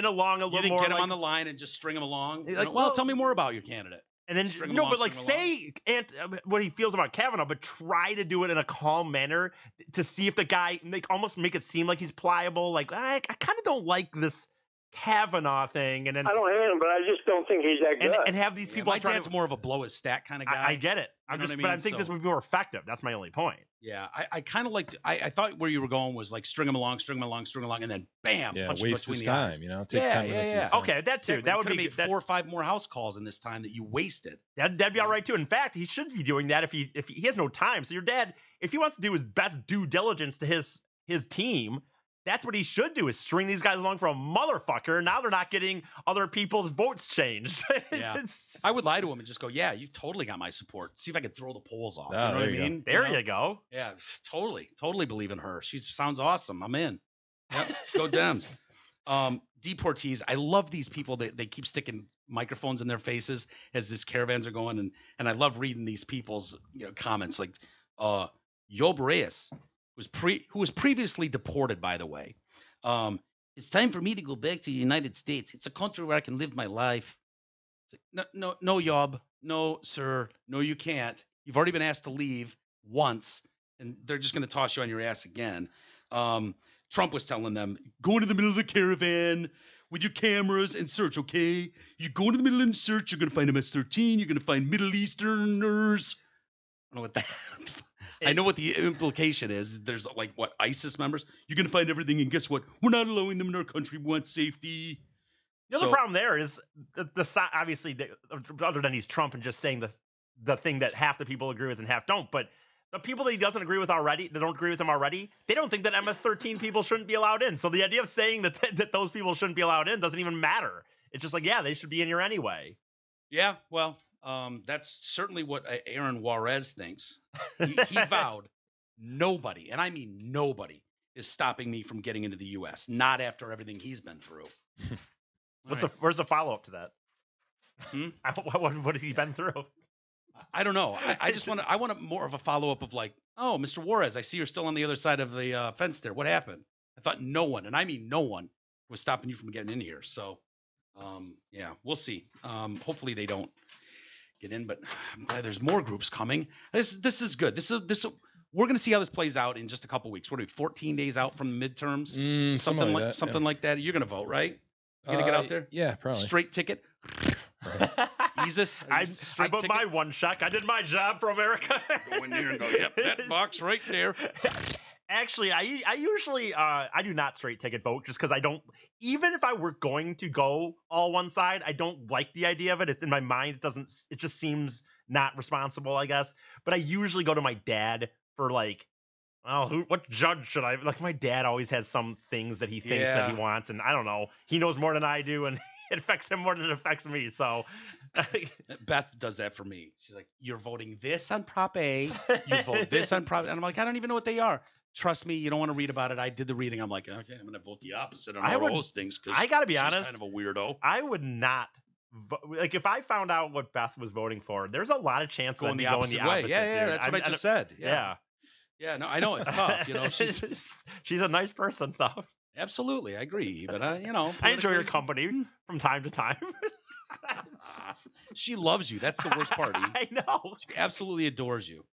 along a You little didn't more, get him like, on the line and just string him along. like, well, well- tell me more about your candidate. and then string him no, along, but like string him say what he feels about Kavanaugh, but try to do it in a calm manner to see if the guy almost make it seem like he's pliable. Like I kind of don't like this Kavanaugh thing, and then I don't hate him, but I just don't think he's that good. and have these people my trying dad's to. more of a blow his stat kind of guy. I get it. You know what I but mean? I think this So- would be more effective. That's my only point. Yeah, I kind of liked. I thought where you were going was like string him along, and then bam, Yeah, punch him waste between his the time. eyes. Take Yeah, 10 yeah, minutes. yeah. Of his time. Okay, that too. Exactly. That You would could've be made that, 4 or 5 more house calls in this time that you wasted. that'd be all right too. In fact, he should be doing that if he has no time. So your dad, if he wants to do his best due diligence to his team, that's what he should do, is string these guys along for a motherfucker. Now they're not getting other people's votes changed. Yeah. I would lie to him and just go, "Yeah, you totally got my support. See if I can throw the polls off." Ah, you know what there I you go. mean? There know? you go. Yeah, totally believe in her. She sounds awesome. I'm in. Yep, go Dems. Deportees. I love these people that they keep sticking microphones in their faces as these caravans are going, and I love reading these people's comments like Yob Reyes, who was previously deported, by the way. It's time for me to go back to the United States. It's a country where I can live my life. It's like, no, Yob. No, sir. No, you can't. You've already been asked to leave once, and they're just going to toss you on your ass again. Trump was telling them, go into the middle of the caravan with your cameras and search, okay? You go into the middle and search, you're going to find MS-13, you're going to find Middle Easterners. I don't know what that... I know what the implication is. There's like, ISIS members? You're going to find everything, and guess what? We're not allowing them in our country. We want safety. The other problem there is obviously other than he's Trump and just saying the thing that half the people agree with and half don't, but the people that he doesn't agree with already, that don't agree with him already, they don't think that MS-13 people shouldn't be allowed in. So the idea of saying that those people shouldn't be allowed in doesn't even matter. It's just like, yeah, they should be in here anyway. Yeah, well, that's certainly what Aaron Juarez thinks. He vowed nobody, and I mean nobody, is stopping me from getting into the U.S. Not after everything he's been through. Where's the follow-up to that? What has he been through? I don't know. I just want more of a follow-up of like, oh, Mr. Juarez, I see you're still on the other side of the fence there. What happened? I thought no one, and I mean no one, was stopping you from getting in here. So, yeah, we'll see. Hopefully they don't get in, but I'm glad there's more groups coming. This is good. We're going to see how this plays out in just a couple weeks. What are we, 14 days out from the midterms? Something like that. You're going to vote, right? You're going to get out there? Yeah, probably. Straight ticket? Jesus. I put my one check. I did my job for America. Go in there and go, yep, that box right there. Actually, I usually I do not straight ticket vote just because I don't, even if I were going to go all one side, I don't like the idea of it. It's in my mind. It just seems not responsible, I guess. But I usually go to my dad for like, oh, what judge should I, like my dad always has some things that he thinks that he wants. And I don't know, he knows more than I do. And it affects him more than it affects me. So Beth does that for me. She's like, you're voting this on Prop A. You vote this on Prop A. And I'm like, I don't even know what they are. Trust me, you don't want to read about it. I did the reading. I'm like, okay, I'm going to vote the opposite on all those things. I got to be honest. She's kind of a weirdo. I would not. Like, if I found out what Beth was voting for, there's a lot of chances I'd be going the opposite. Yeah, that's what I just said. Yeah. Yeah, no, I know it's tough. You know, she's a nice person, though. Absolutely, I agree. But I enjoy your company from time to time. She loves you. That's the worst part. I know. She absolutely adores you.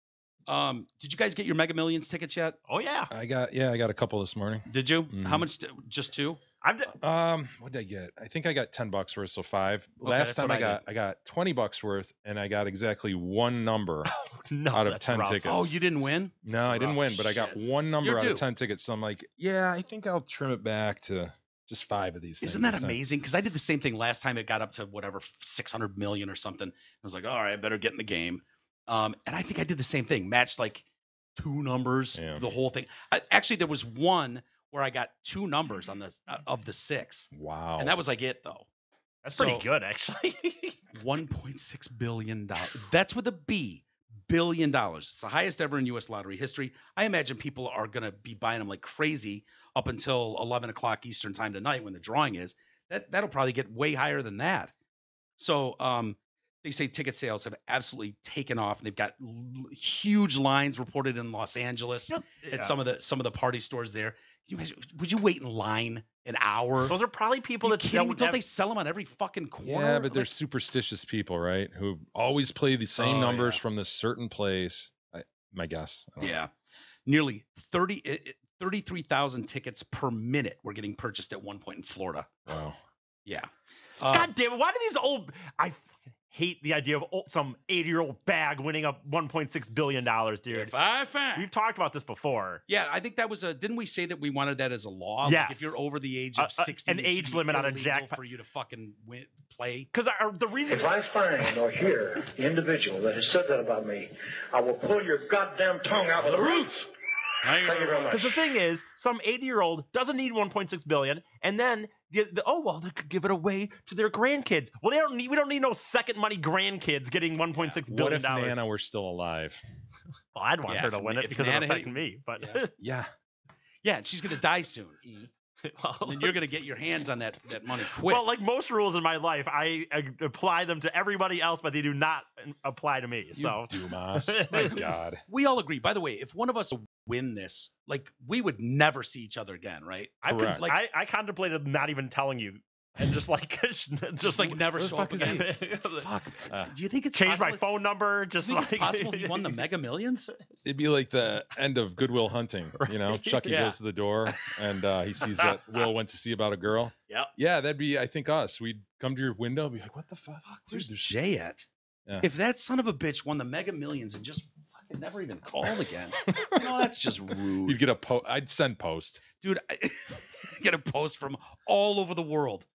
Did you guys get your Mega Millions tickets yet? Oh yeah. I got a couple this morning. Did you? How much? Just two? What did I get? I think I got $10 worth, so 5. Last time I got $20 worth, and I got exactly one number out of 10 tickets. Oh, you didn't win? No, I didn't win, but I got one number out of 10 tickets. So I'm like, yeah, I think I'll trim it back to just 5 of these things. Isn't that amazing? Because I did the same thing last time. It got up to whatever 600 million or something. I was like, all right, I better get in the game. And I think I did the same thing. Matched like 2 numbers, the whole thing. Actually, there was one where I got 2 numbers on this of the 6. Wow. And that was like it, though. That's pretty good, actually. $1.6 billion. That's with a B. $1 billion. It's the highest ever in U.S. lottery history. I imagine people are going to be buying them like crazy up until 11 o'clock Eastern time tonight when the drawing is. That'll probably get way higher than that. So they say ticket sales have absolutely taken off, and they've got huge lines reported in Los Angeles at some of the party stores there. Can you imagine, would you wait in line an hour? Those are probably people that don't they sell them on every fucking corner? Yeah, but they're superstitious people, right? Who always play the same numbers from this certain place. My guess. Yeah. Nearly 33,000 tickets per minute were getting purchased at one point in Florida. Wow. Yeah. God damn it. Why do these I fucking hate the idea of some 80-year-old bag winning up $1.6 billion, dude. If I find. We've talked about this before. Yeah, I think that was didn't we say that we wanted that as a law? Yes. Like if you're over the age of 60, an age limit on a jackpot for you to fucking play. Because the reason. If I find or hear the individual that has said that about me, I will pull your goddamn tongue out with the roots. Thank you very much. Because the thing is, some 80-year-old doesn't need $1.6 billion, and then they could give it away to their grandkids. Well, we don't need no second money grandkids getting $1.6 billion. What if Nana were still alive? Well, I'd want her to win it because it affects me. But yeah, and she's gonna die soon. And then you're gonna get your hands on that money quick. Well, like most rules in my life, I apply them to everybody else, but they do not apply to me. So, Dumas, my God. We all agree. By the way, if one of us win this, like we would never see each other again, right? I contemplated not even telling you, and just never show up again. Fuck. Do you think it's change my phone number? Just do you think it's possible he won the Mega Millions? It'd be like the end of Good Will Hunting. You know, Chucky goes to the door and he sees that Will went to see about a girl. Yep. Yeah, that'd be I think us. We'd come to your window, and be like, "What the fuck? Where's Jay at? Yeah. If that son of a bitch won the Mega Millions and just fucking never even called again, that's just rude." You'd get I'd send post, dude. Get a post from all over the world.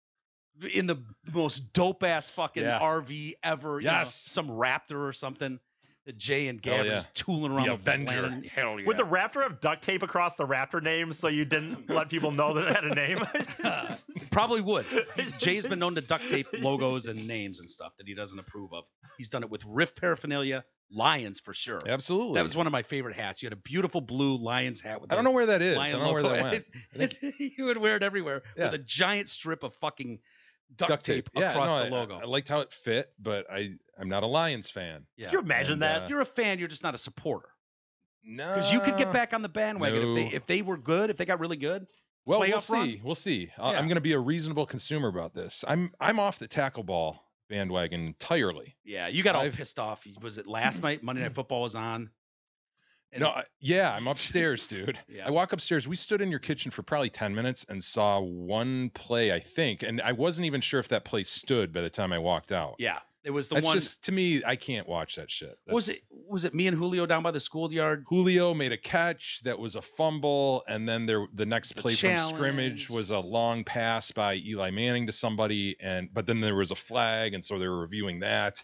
in the most dope ass fucking Yeah. RV ever. You know, Yes. some Raptor or something. That Jay and Oh, Gab are yeah. just tooling around The the Avenger. land. Hell yeah. Would the Raptor have duct tape across the Raptor name so you didn't let people know that it had a name? Probably would. Jay's been known to duct tape logos and names and stuff that he doesn't approve of. He's done it with Riff paraphernalia, Lions for sure. Absolutely. That was one of my favorite hats. You had a beautiful blue Lions hat with I don't know where that is. I don't know where that went. You would wear it everywhere Yeah. with a giant strip of fucking duct tape Yeah, across no, the logo. I liked how it fit, but I'm not a Lions fan. Yeah. Could you imagine And, that? You're a fan, you're just not a supporter. No. Because you could get back on the bandwagon no. if they were good, if they got really good. Well, we'll playoff run? see. We'll see. Yeah. I'm going to be a reasonable consumer about this. I'm off the tackle ball bandwagon entirely. Yeah, you got all I've- pissed off. Was it last night? Monday Night Football was on. And No, yeah, I'm upstairs, dude. Yeah. I walk upstairs. We stood in your kitchen for probably 10 minutes and saw one play, I think, and I wasn't even sure if that play stood by the time I walked out. yeah, it was the That's one. just, to me, I can't watch that shit. was it me and Julio down by the schoolyard? Julio made a catch that was a fumble, and then the next The play challenge. from scrimmage was a long pass by Eli Manning to somebody, but then there was a flag, and so they were reviewing that.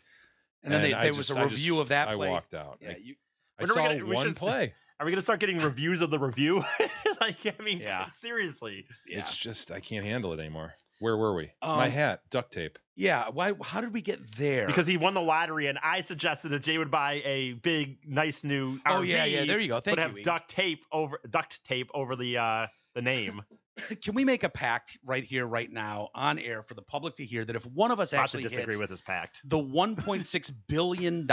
And then I there was a review of that I play. walked out. Yeah, I When are we saw gonna- we one should- play. Are we gonna start getting reviews of the review? Like, I mean, Yeah. seriously. yeah. It's just I can't handle it anymore. Where were we? Um, My hat, duct tape. Yeah, why? How did we get there? Because he won the lottery, and I suggested that Jay would buy a big, nice new RV. Oh, yeah, there you go. Thank but you, have Ian. duct tape over the name. Can we make a pact right here, right now, on air for the public to hear that if one of us Not to actually disagree hits with this pact. the $1.6 billion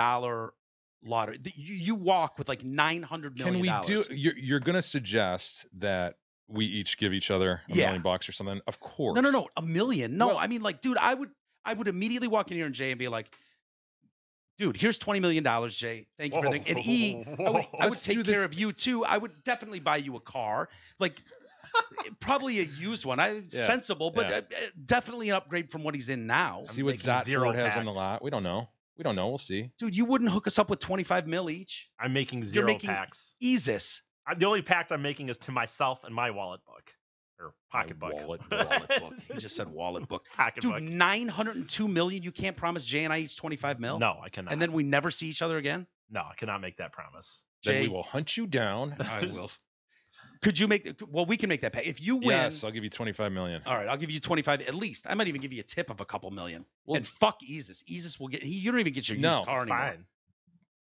lottery, you walk with like $900 million. Can we do? You're gonna suggest that we each give each other a Yeah. $1,000,000 or something? Of course. No, $1 million. No, Well- I mean, like, dude, I would immediately walk in here and Jay and be like, dude, here's $20 million, Jay. Thank you for everything. And E, I would Let's take do care this- of you too. I would definitely buy you a car, like probably a used one. Sensible, but Yeah. definitely an upgrade from what he's in now. See what making Zot zero Ford has in the pact. lot. We don't know. We'll see. Dude, you wouldn't hook us up with 25 mil each. I'm making 0 making- packs. Easis. The only pact I'm making is to myself and my wallet book. Or My pocketbook. wallet Book. He just said wallet book. Pocketbook. Dude, 902 million. You can't promise Jay and I each 25 mil. No, I cannot. And then we never see each other again. No, I cannot make that promise. Then Jay, we will hunt you down. I will. Could you make? Well, we can make that pay. If you win, Yes, I'll give you 25 million. all right, I'll give you 25 at least. I might even give you a tip of a couple million. Well- and fuck Easis. Easis will get. You don't even get your No, used car It's anymore. fine.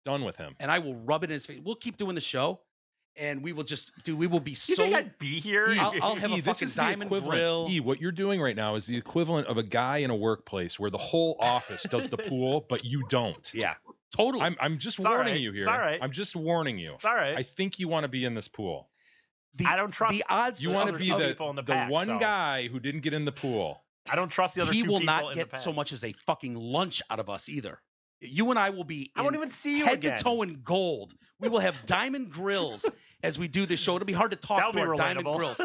Done with him. And I will rub it in his face. We'll keep doing the show, and we will just, dude. We will be You so. think I'd be here? I'll have a this fucking is the diamond equivalent. grill. E, what you're doing right now is the equivalent of a guy in a workplace where the whole office does the pool, but you don't. Yeah, totally. I'm just It's all warning right. you here. It's all right. I'm just warning you. It's all right. I think you want to be in this pool. I don't trust the odds. You of want to other be two the people in the pack, one so. guy who didn't get in the pool. I don't trust the other he two will people not in the get pack. so much as a fucking lunch out of us either. You and I will be. I won't in even see you head again. to toe in gold. We will have diamond grills as we do this show. It'll be hard to talk That'll be through our diamond relatable. grills.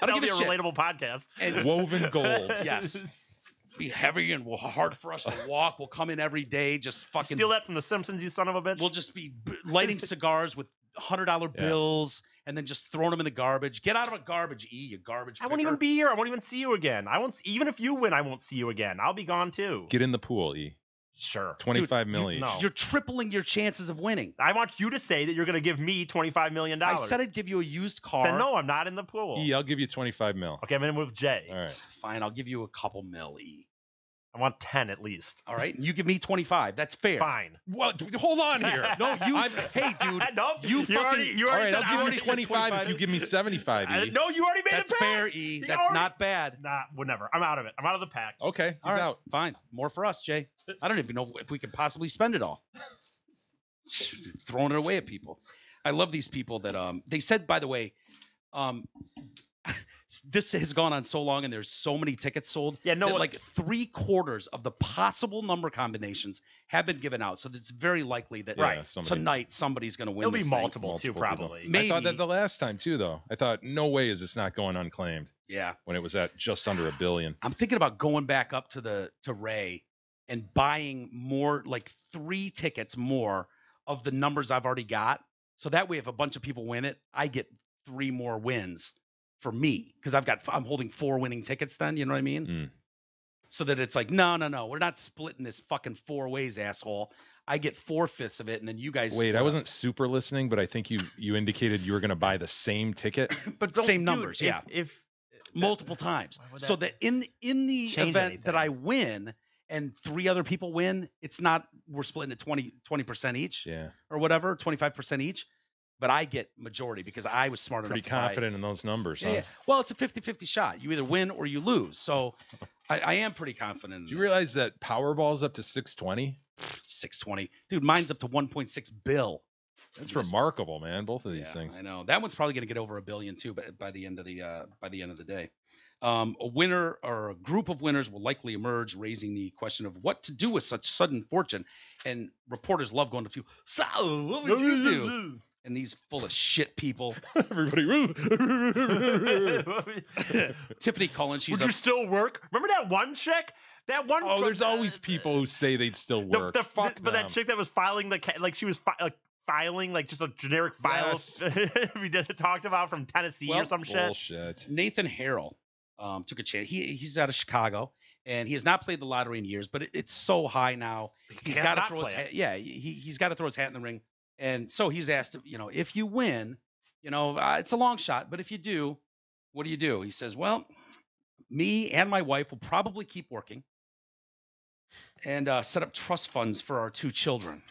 That'll give be a a shit. relatable podcast. And Woven gold. yes, be heavy and hard for us to walk. We'll come in every day, just fucking. Steal that from The Simpsons, you son of a bitch. We'll just be lighting cigars with $100 Yeah. bills and then just throwing them in the garbage. Get out of a garbage, you garbage. I won't even be here. I won't even see you again. I won't. Even if you win, I won't see you again. I'll be gone too. Get in the pool, E. Sure. 25 million. no. You're tripling your chances of winning. I want you to say that you're going to give me $25 million. I said I'd give you a used car. Then no, I'm not in the pool. E, I'll give you 25 mil. Okay, I'm in with Jay. All right. Fine, I'll give you a couple mil. E. I want 10 at least. All right, and you give me 25. That's fair. Fine. Well, hold on here. No, hey, dude. Nope. You fucking- already All right, said I'll I give already you said 25 if you give me 75, E. No, you already made That's the pact. fair, E. You That's already- not bad. Nah, whatever. I'm out of it. I'm out of the pact. Okay, he's All right, out. fine. More for us, Jay. I don't even know if we could possibly spend it all. Throwing it away at people. I love these people that they said, by the way, this has gone on so long and there's so many tickets sold. Yeah, no that one- like 3/4 of the possible number combinations have been given out. So it's very likely that Yeah, somebody- tonight somebody's going to win. It'll be this thing. multiple too, people. probably. Maybe. I thought that the last time too, though. I thought, no way is this not going unclaimed Yeah. when it was at just under $1 billion. I'm thinking about going back up to Ray and buying more, like 3 tickets more of the numbers I've already got. So that way, if a bunch of people win it, I get 3 more wins for me because I'm holding 4 winning tickets. Then you know what I mean? so that it's like, no, we're not splitting this fucking 4 ways, asshole. I get 4/5 of it, and then you guys. Wait, split I up. wasn't super listening, but I think you indicated you were going to buy the same ticket. But Don't- same dude, numbers, if- yeah, If multiple times. why would So that that in the change event that anything? I win and 3 other people win, it's not we're splitting it 20% each Yeah, or whatever, 25% each. But I get majority because I was smart pretty enough to buy. confident in those numbers. Yeah, Huh? yeah. Well, it's a 50-50 shot. You either win or you lose. So I am pretty confident. In Did you this. realize that Powerball's up to 620? 620? Dude, mine's up to 1.6 bill. That's Yes. remarkable, man. Both of these Yeah, things. I know. That one's probably going to get over $1 billion too by the end of the day. A winner or a group of winners will likely emerge, raising the question of what to do with such sudden fortune. And reporters love going to people. So, what would you do? And these full of shit people. Everybody. Tiffany Cullen, she's Would you still work? Remember that one chick? That one. Oh, there's always people who say they'd still work. Fuck but that them. chick that was filing like she was filing like just a generic file. Yes. We talked about from Tennessee or some shit. Bullshit. Nathan Harrell took a chance. He's out of Chicago, and he has not played the lottery in years, but it's so high now. He's can't got to not throw his play it. hat. Yeah, he's got to throw his hat in the ring. And so he's asked, if you win, it's a long shot, but if you do, what do? He says, well, me and my wife will probably keep working and set up trust funds for our 2 children.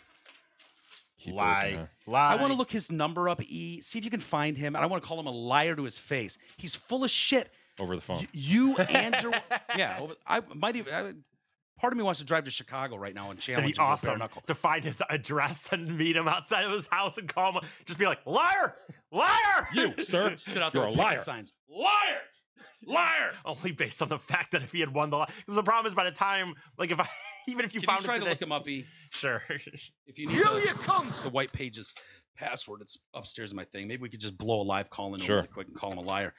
Keep Lie. working, huh? Lie. I want to look his number up, see if you can find him, and I want to call him a liar to his face. He's full of shit. Over the phone. You and your I might even. Part of me wants to drive to Chicago right now and That'd challenge be him to a bare awesome knuckle. to find his address and meet him outside of his house and call him. Just be like, liar, liar. You, sir, Sit out you're there a with picket liar. signs. Liar, liar. Only based on the fact that if he had won the because the problem is by the time like even if you Can found you try it to today, look him up, E? sure. If you need the White Pages password, it's upstairs in my thing. Maybe we could just blow a live call in Sure. really quick and call him a liar.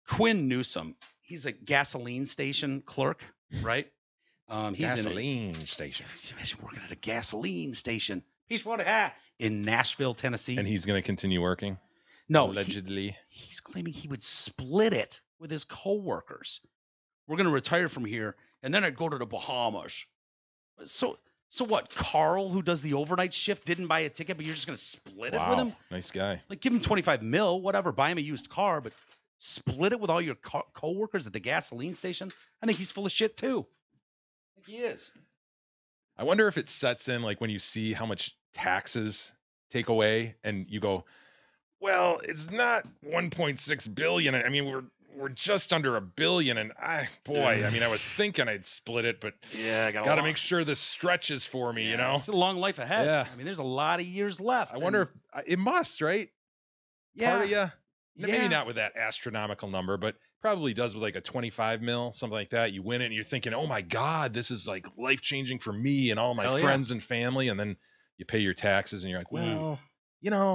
Quinn Newsom, he's a gasoline station clerk, right? He's Gasoline station. Imagine working at a gasoline station. He's in Nashville, Tennessee. And he's going to continue working? No, Allegedly. he's claiming he would split it with his coworkers. We're going to retire from here, and then I'd go to the Bahamas. So what? Carl, who does the overnight shift, didn't buy a ticket, but you're just going to split it with him? Nice guy. Like, give him 25 mil, whatever. Buy him a used car, but split it with all your coworkers at the gasoline station? I think he's full of shit, too. I think he is. I wonder if it sets in like when you see how much taxes take away and you go, well, it's not 1.6 billion. I mean, we're just under $1 billion. And I was thinking I'd split it, but Yeah, I got to make sure this stretches for me, It's a long life ahead. Yeah. I mean, there's a lot of years left. I wonder if it must, right? Yeah. Part of you. Yeah. Maybe not with that astronomical number, but probably does with like a 25 mil, something like that. You win it and you're thinking, oh my God, this is like life changing for me and all my Hell yeah. friends and family. And then you pay your taxes and you're like, well,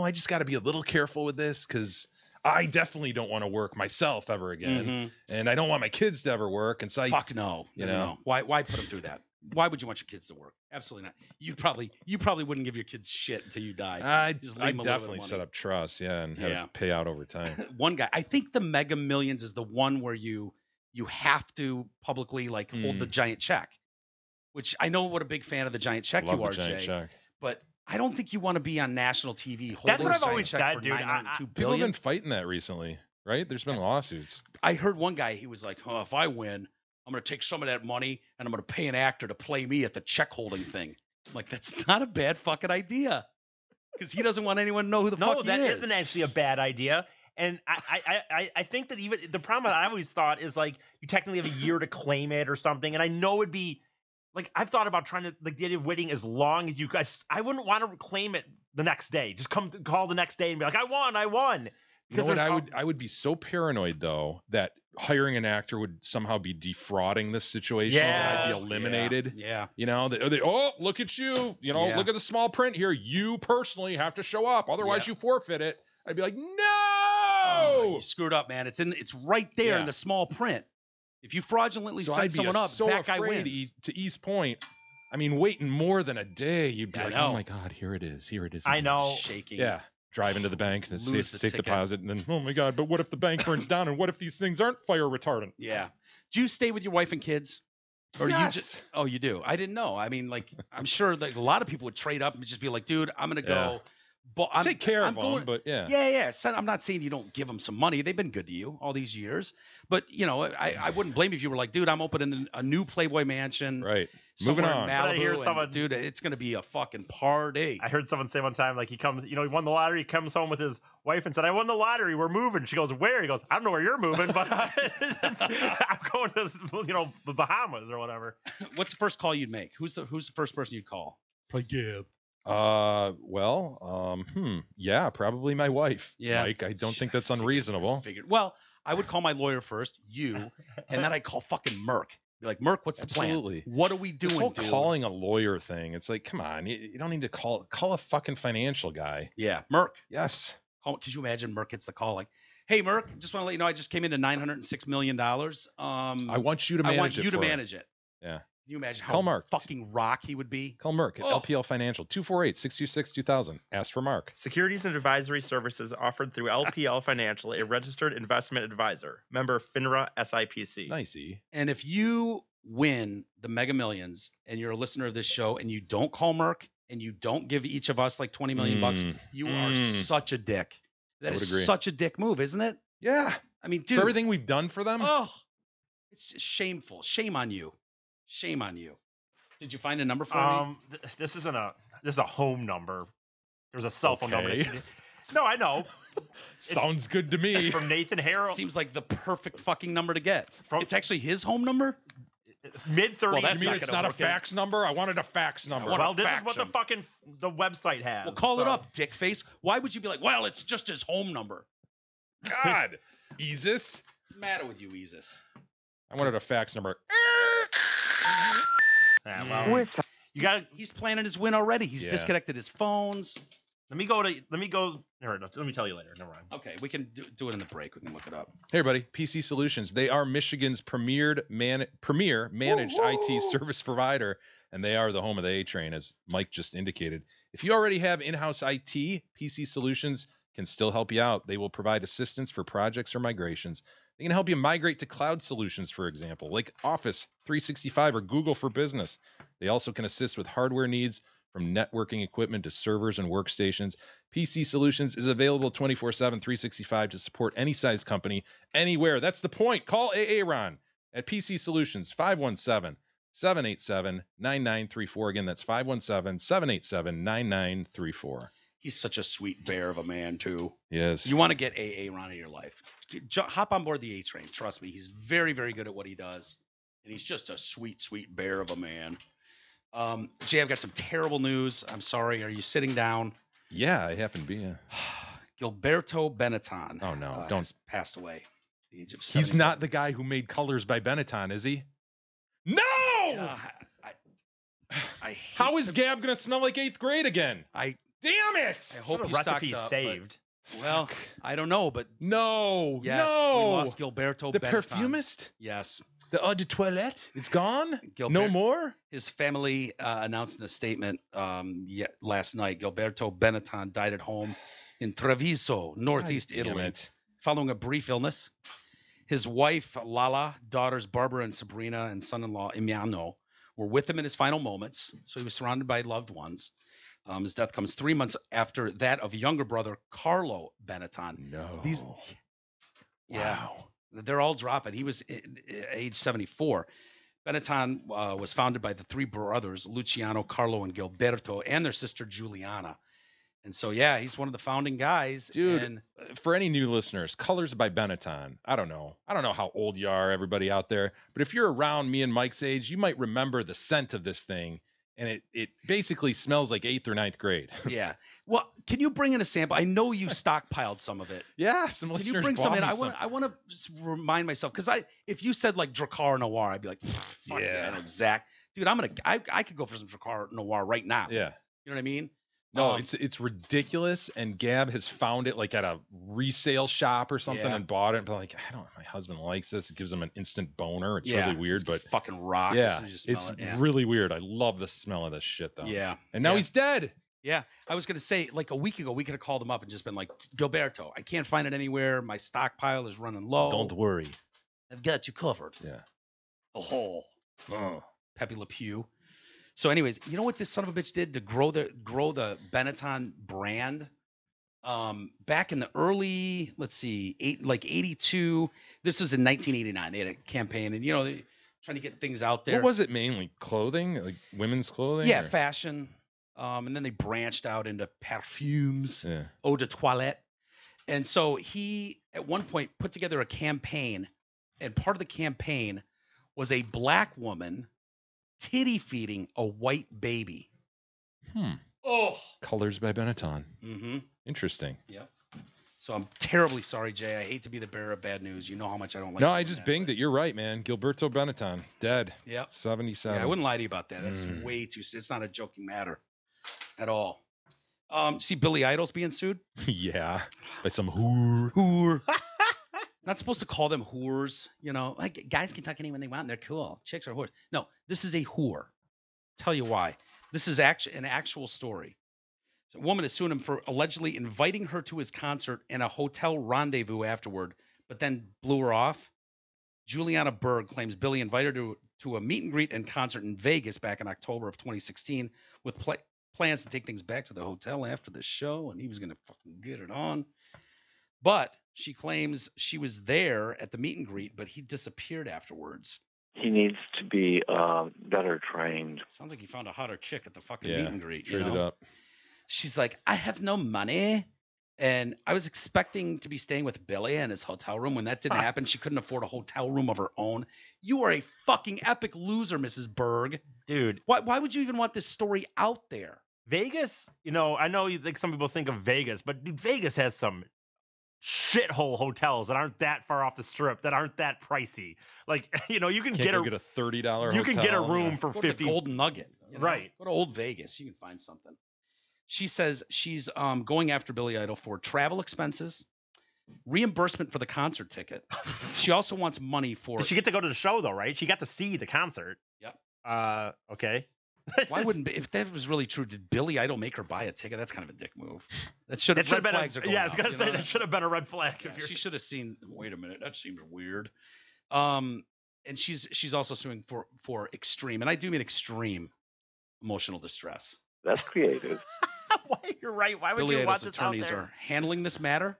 I just got to be a little careful with this because I definitely don't want to work myself ever again. And I don't want my kids to ever work. And so Fuck no. know. Why put them through that? Why would you want your kids to work? Absolutely not. You probably wouldn't give your kids shit until you died. I Just leave 'em a little bit of definitely money. set up trusts, and have Yeah. it pay out over time. One guy, I think the Mega Millions is the one where you have to publicly like hold the giant check, which I know what a big fan of the giant check Love you are, the giant Jay. check. But I don't think you want to be on national TV. Holding That's what a I've giant always check said, for dude. $902 People have billion. been fighting that recently, right? There's been lawsuits. I heard one guy, he was like, oh, if I win, I'm going to take some of that money and I'm going to pay an actor to play me at the check holding thing. I'm like, that's not a bad fucking idea. Because he doesn't want anyone to know who the fuck he that is. isn't actually a bad idea. And I think that even the problem I always thought is like you technically have a year to claim it or something. And I know it'd be like I've thought about trying to like the idea of waiting as long as you guys. I wouldn't want to claim it the next day. Just call the next day and be like, I won. You know what? I would be so paranoid though that hiring an actor would somehow be defrauding this situation. And I'd be eliminated. Yeah. You know, oh, look at you. You know, Yeah. look at the small print here. You personally have to show up, otherwise you forfeit it. I'd be like, no. Oh, you screwed up, man. It's right there in Yeah. the small print. If you fraudulently So set I'd be someone up, so that guy afraid wins. to East Point. I mean, waiting more than a day, you'd be I like, know. oh my God, here it is. Here it is. I know. Shaking. Yeah. Drive into the bank, the Lose the safe ticket. deposit, and then, oh my God, but what if the bank burns down? And what if these things aren't fire retardant? Yeah. Do you stay with your wife and kids? Or you Yes. just? Oh, you do. I didn't know. I mean, like, I'm sure like a lot of people would trade up and just be like, dude, I'm gonna go. I'm, Take care of I'm them, but yeah. Yeah. So I'm not saying you don't give them some money. They've been good to you all these years. But, you know, I wouldn't blame you if you were like, dude, I'm opening a new Playboy mansion. Right. Somewhere Moving in on. But I hear Malibu, someone- and, dude, it's going to be a fucking party. I heard someone say one time, like, he comes, he won the lottery. He comes home with his wife and said, I won the lottery. We're moving. She goes, where? He goes, I don't know where you're moving, but I'm going to, the Bahamas or whatever. What's the first call you'd make? Who's the first person you'd call? Play Gib. Yeah, probably my wife. Yeah. Mike, I don't think that's unreasonable. Figured. Well, I would call my lawyer first, you, and then I'd call fucking Merck. Be like, Merck, what's the Absolutely. plan? What are we doing, This whole dude? calling a lawyer thing, it's like, come on, you don't need to call a fucking financial guy. Yeah, Merck. Yes. Could you imagine Merck gets the call like, hey, Merck, just want to let you know I just came into $906 million. I want you to manage I want it you to for me. manage it. Yeah. Can you imagine Call how Mark. fucking rock he would be? Call Merck at Oh. LPL Financial, 248-626-2000. Ask for Mark. Securities and advisory services offered through LPL Financial, a registered investment advisor. Member FINRA SIPC. Nice, E. And if you win the Mega Millions and you're a listener of this show and you don't call Merck and you don't give each of us like 20 million bucks, you are such a dick. That I would is agree. such a dick move, isn't it? Yeah. I mean, For dude. everything we've done for them. Oh, it's just shameful. Shame on you. Shame on you. Did you find a number for me? This is a home number. There's a cell phone number. Okay. No, I know. Sounds good to me. From Nathan Harrell. Seems like the perfect fucking number to get. From- It's actually his home number? Mid 30s. Well, that's You mean not it's gonna not a work out. fax number? I wanted a fax number. Well, this is fax what the him. fucking the website has. Well, call it so- up, dickface. Why would you be like, well, it's just his home number? God. Easus. What's the matter with you, Easus? I wanted a fax number. Yeah, well, you got. He's planning his win already. He's Yeah. disconnected his phones. Let me go. Never, let me tell you later. Never mind. Okay, we can do it in the break. We can look it up. Hey, everybody. PC Solutions. They are Michigan's premier managed IT service provider, and they are the home of the A-Train, as Mike just indicated. If you already have in-house IT, PC Solutions can still help you out. They will provide assistance for projects or migrations. They can help you migrate to cloud solutions, for example, like Office 365 or Google for Business. They also can assist with hardware needs, from networking equipment to servers and workstations. PC Solutions is available 24/7, 365 to support any size company, anywhere. That's the point. Call Aaron at PC Solutions, 517-787-9934. Again, that's 517-787-9934. He's such a sweet bear of a man, too. Yes. You want to get AA Ron in your life. Hop on board the A-Train. Trust me. He's very, very good at what he does. And he's just a sweet, sweet bear of a man. Jay, I've got some terrible news. I'm sorry. Are you sitting down? Yeah, I happen to be. Yeah. Gilberto Benetton. Oh, no, has don't. passed away. At the age of He's 77. not the guy who made Colors by Benetton, is he? No! I hate How is to- Gab going to smell like 8th grade again? I Damn it! hope The he recipe stocked up, saved. but- well, I don't know, but No, yes, no. we lost Gilberto The Benetton. perfumist? Yes. The eau de toilette? It's gone? Gilbert- No more? His family announced in a statement last night. Gilberto Benetton died at home in Treviso, northeast God damn Italy, it. following a brief illness. His wife, Lala, daughters Barbara and Sabrina, and son-in-law Emiliano were with him in his final moments. So he was surrounded by loved ones. His death comes 3 months after that of younger brother Carlo Benetton. No. Yeah, Wow. they're all dropping. He was age 74. Benetton was founded by the three brothers, Luciano, Carlo, and Gilberto, and their sister Giuliana. And so, yeah, he's one of the founding guys. Dude, and for any new listeners, Colors by Benetton. I don't know how old you are, everybody out there, but if you're around me and Mike's age, you might remember the scent of this thing, and it basically smells like 8th or 9th grade. yeah. Well, can you bring in a sample? I know you stockpiled some of it. Yeah, some Can listeners you bring some bought in? me I want to just remind myself, because if you said like Dracar Noir, I'd be like, fuck yeah, I know exact. Dude, I could go for some Dracar Noir right now. Yeah. You know what I mean? No, it's ridiculous, and Gab has found it like at a resale shop or something Yeah. and bought it. But like, my husband likes this. It gives him an instant boner. It's Yeah. really weird, but fucking rock. as yeah, soon as you smell it's it. Yeah. really weird. I love the smell of this shit though. Yeah. And now Yeah. he's dead. Yeah, I was gonna say like a week ago we could have called him up and just been like, Gilberto, I can't find it anywhere. My stockpile is running low. Don't worry. I've got you covered. Yeah. Oh, Pepe Le Pew. So, anyways, you know what this son of a bitch did to grow the Benetton brand? Back in the early, let's see, 82. This was in 1989. They had a campaign, and they trying to get things out there. What was it mainly? Clothing, like women's clothing? Yeah, or? fashion. And then they branched out into perfumes, Yeah. eau de toilette. And so he, at one point, put together a campaign, and part of the campaign was a black woman titty feeding a white baby. Oh. Colors by Benetton. Mm-hmm. Interesting. Yep. So I'm terribly sorry, Jay. I hate to be the bearer of bad news. You know how much I don't like. No, I just binged it. You're right, man. Gilberto Benetton, dead. Yep. 77. Yeah, I wouldn't lie to you about that. That's way too. It's not a joking matter at all. See Billy Idol's being sued? Yeah, by some whore. Whore. Not supposed to call them whores, like guys can talk anyone they want and they're cool. Chicks are whores. No, this is a whore. Tell you why. This is actually an actual story. So a woman is suing him for allegedly inviting her to his concert and a hotel rendezvous afterward, but then blew her off. Juliana Berg claims Billy invited her to a meet and greet and concert in Vegas back in October of 2016 with plans to take things back to the hotel after the show, and he was going to fucking get it on. But she claims she was there at the meet and greet, but he disappeared afterwards. He needs to be better trained. Sounds like he found a hotter chick at the fucking meet and greet. Traded up. She's like, I have no money. And I was expecting to be staying with Billy in his hotel room. When that didn't happen, she couldn't afford a hotel room of her own. You are a fucking epic loser, Mrs. Berg. Dude. Why would you even want this story out there? Vegas, I know some people think of Vegas, but dude, Vegas has some shithole hotels that aren't that far off the strip, that aren't that pricey. Like, you can get a $30 hotel. You can get a room for Go 50. to the Golden Nugget. Right. Go to Old Vegas. You can find something. She says she's going after Billy Idol for travel expenses, reimbursement for the concert ticket. She also wants money for. Did she get to go to the show though, right? She got to see the concert. Yep. Okay. Why wouldn't if that was really true? Did Billy Idol make her buy a ticket? That's kind of a dick move. That should have been flags are going I was gonna out, say that should have been a red flag. Yeah, she should have seen. Wait a minute, that seems weird. And she's also suing for extreme, and I do mean extreme emotional distress. That's creative. Why you're right. Why would Billy you want Idol's this out attorneys there? are handling this matter,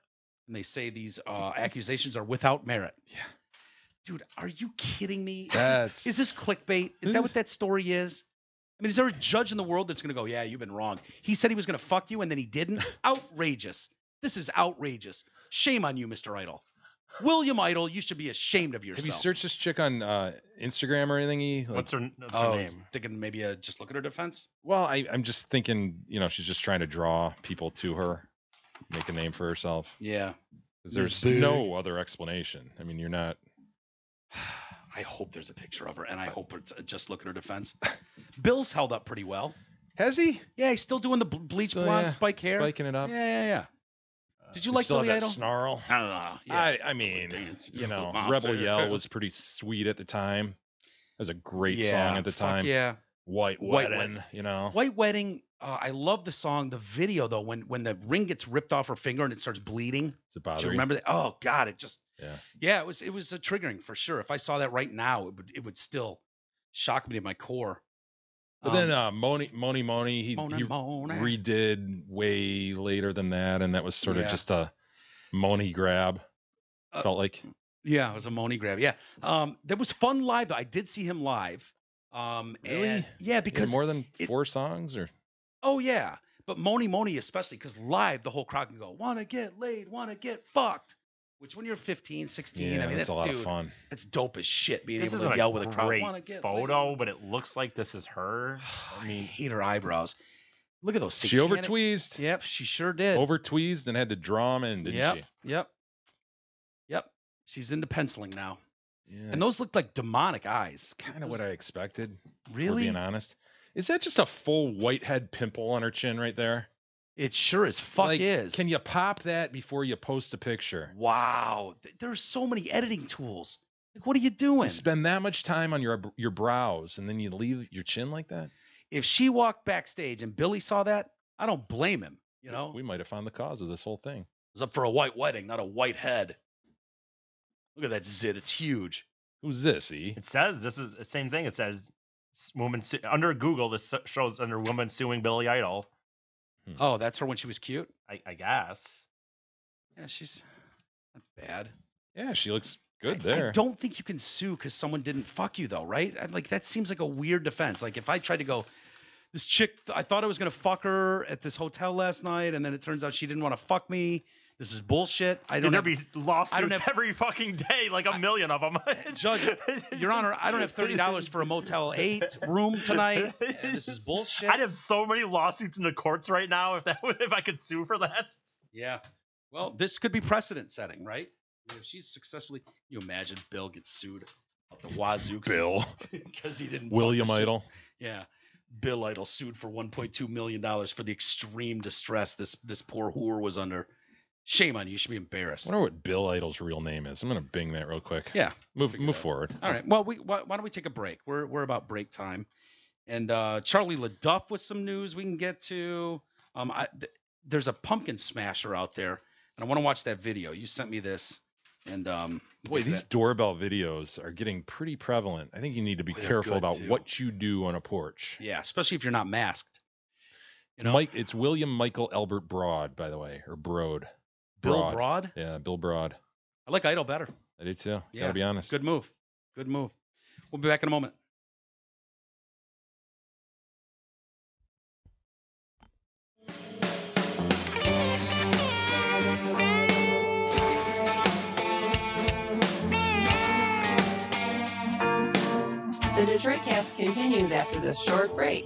and they say these accusations are without merit. Yeah. Dude, are you kidding me? That's Is this clickbait? Is that what that story is? I mean, is there a judge in the world that's going to go, yeah, you've been wrong? He said he was going to fuck you, and then he didn't? Outrageous. This is outrageous. Shame on you, Mr. Idol. William Idol, you should be ashamed of yourself. Have you searched this chick on Instagram or anything? What's her name? Thinking maybe just look at her defense? Well, I'm just thinking, she's just trying to draw people to her, make a name for herself. Yeah. There's no other explanation. I mean, you're not. I hope there's a picture of her, and I hope it's just look at her defense. Bill's held up pretty well. Has he? Yeah, he's still doing the bleach blonde spike hair. Spiking it up. Yeah. Did you like still Billy have that Idol? Snarl. Yeah. I mean, Rebel Yell was pretty sweet at the time. It was a great song at the time. Yeah. White Wedding, White Wedding. I love the song. The video though, when the ring gets ripped off her finger and it starts bleeding. Does it bother Do you remember that? Oh God, it just. Yeah. It was a triggering for sure. If I saw that right now, it would still shock me to my core. But then Moni, he redid way later than that, and that was sort of just a Moni grab. Felt like. Yeah, it was a Moni grab. Yeah. That was fun live though. I did see him live. Really? Yeah, because more than 4 songs or. Oh yeah, but Moni especially because live the whole crowd can go wanna get laid, wanna get fucked. Which when you're 15, 16, I mean that's a lot of fun. That's dope as shit being This able to yell with a crowd. Great Wanna get photo, laid. but it looks like this is her. I mean, hate her eyebrows. Look at those. She over tweezed. Yep, she sure did. Over tweezed and had to draw them in, didn't she? Yep. She's into penciling now. Yeah. And those looked like demonic eyes. Kind of what I expected. Really? For being honest. Is that just a full whitehead pimple on her chin right there? It sure as fuck is. Can you pop that before you post a picture? Wow. There's so many editing tools. Like, what are you doing? You spend that much time on your brows and then you leave your chin like that? If she walked backstage and Billy saw that, I don't blame him. We might have found the cause of this whole thing. It was up for a white wedding, not a white head. Look at that zit. It's huge. Who's this, E? It says this is the same thing. It says woman under Google. This shows under woman suing Billy Idol. Oh, that's her when she was cute? I guess. Yeah, she's not bad. Yeah, she looks good there. I don't think you can sue because someone didn't fuck you, though, right? Like, that seems like a weird defense. Like, if I tried to go, this chick, I thought I was going to fuck her at this hotel last night, and then it turns out she didn't want to fuck me. This is bullshit. There'd be lawsuits every fucking day, like a million of them. Judge, Your Honor, I don't have $30 for a Motel 8 room tonight. This is bullshit. I'd have so many lawsuits in the courts right now if I could sue for that. Yeah. Well, this could be precedent setting, right? I mean, if she's successfully, you imagine Bill gets sued up the wazoo. Bill. Because he didn't. William Idol. Yeah. Bill Idol sued for $1.2 million for the extreme distress this poor whore was under. Shame on you. You should be embarrassed. I wonder what Bill Idol's real name is. I'm going to Bing that real quick. Yeah. Move forward. All right. Well, why don't we take a break? We're about break time. And Charlie LaDuff with some news we can get to. There's a pumpkin smasher out there, and I want to watch that video. You sent me this. And boy, these doorbell videos are getting pretty prevalent. I think you need to be careful about what you do on a porch. Yeah, especially if you're not masked. It's William Michael Albert Broad, by the way, or Broad. Bill Broad? Yeah, Bill Broad. I like Idol better. I do too. Yeah. Gotta be honest. Good move. We'll be back in a moment. The Detroit Cast continues after this short break.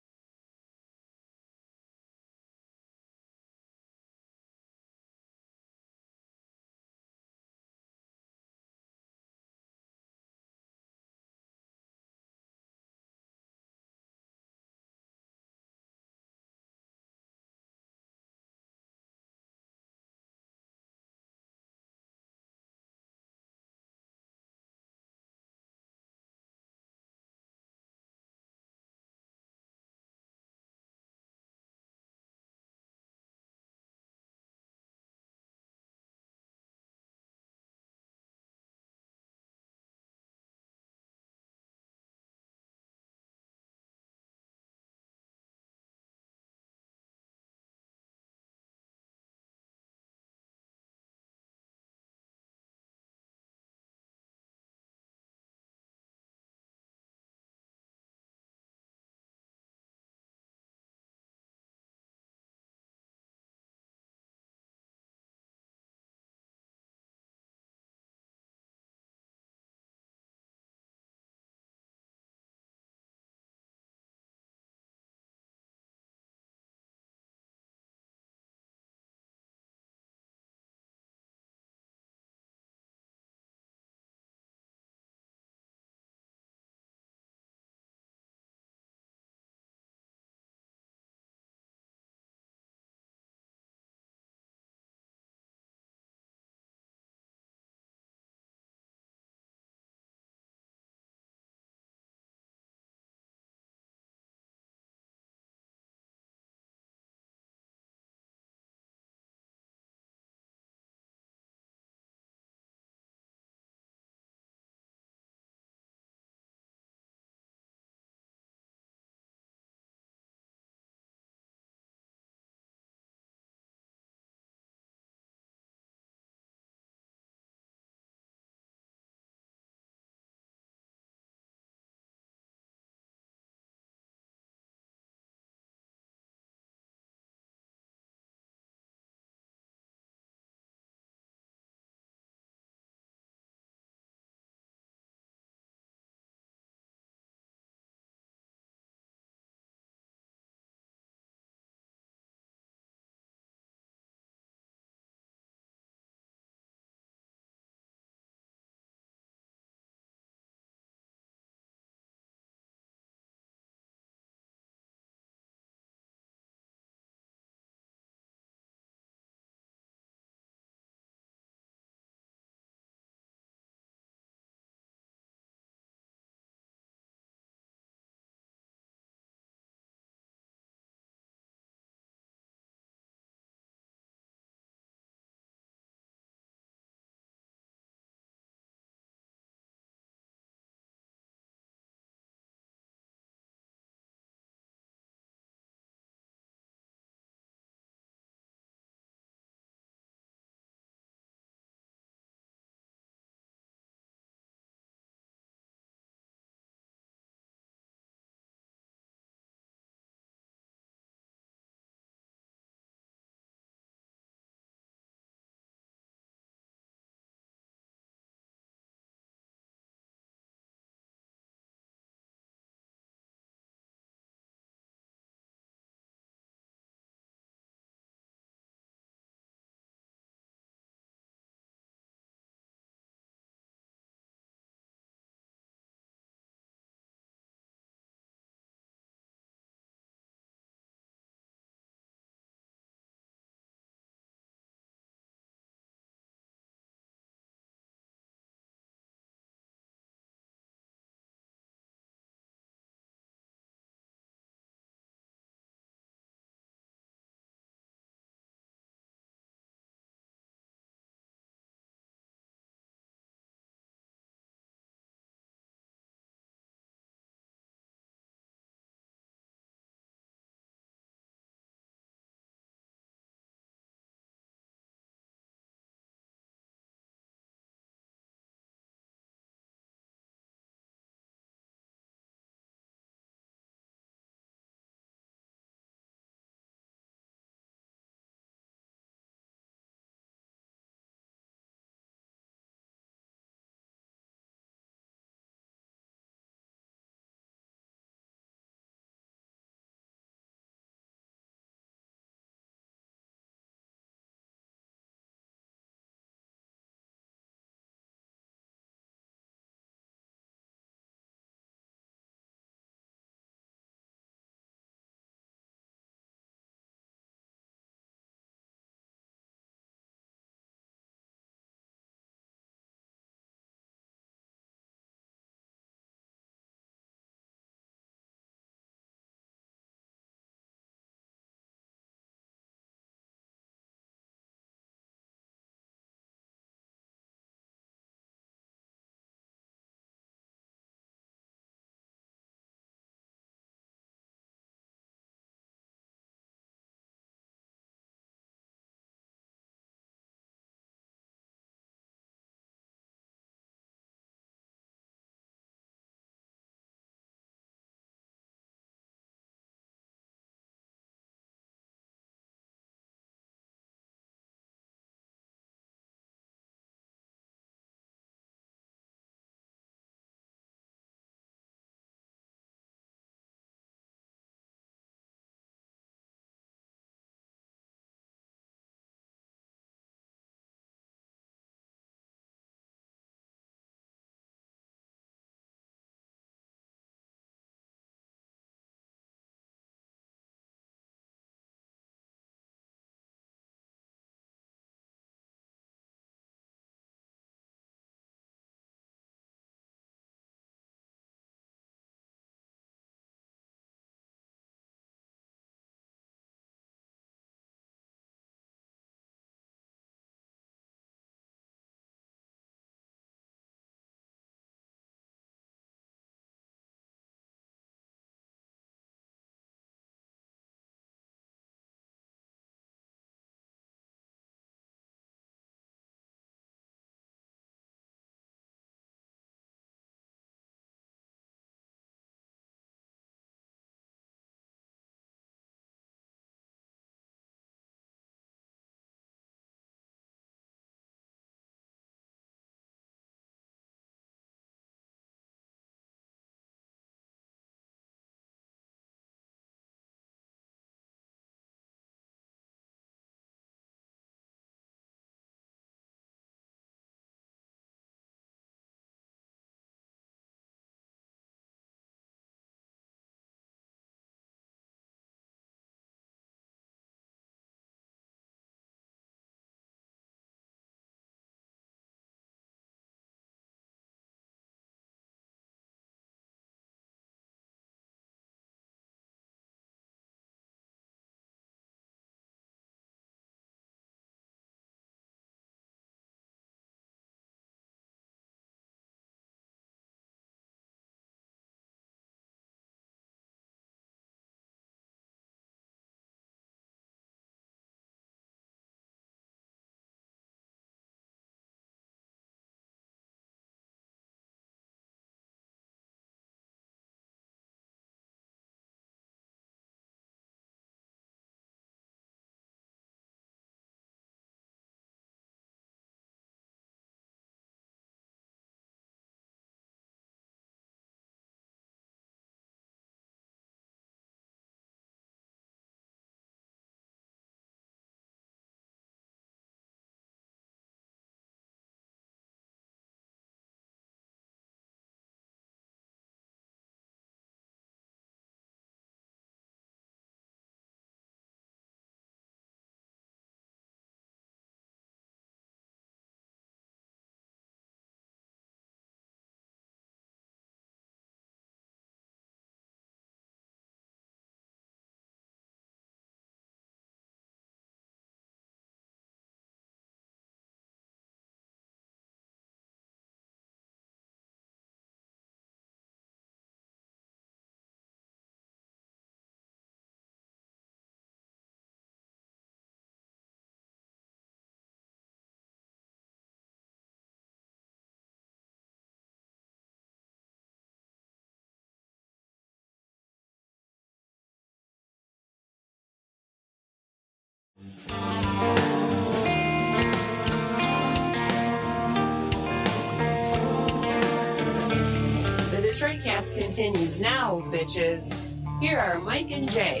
Detroit Cast continues now, bitches. Here are Mike and Jay.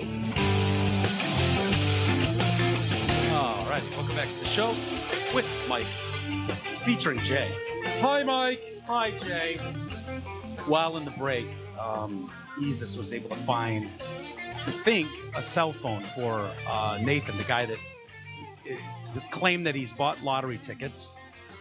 All right, welcome back to the show with Mike, featuring Jay. Hi, Mike. Hi, Jay. While in the break, Isis was able to find, I think, a cell phone for Nathan, the guy that claimed that he's bought lottery tickets.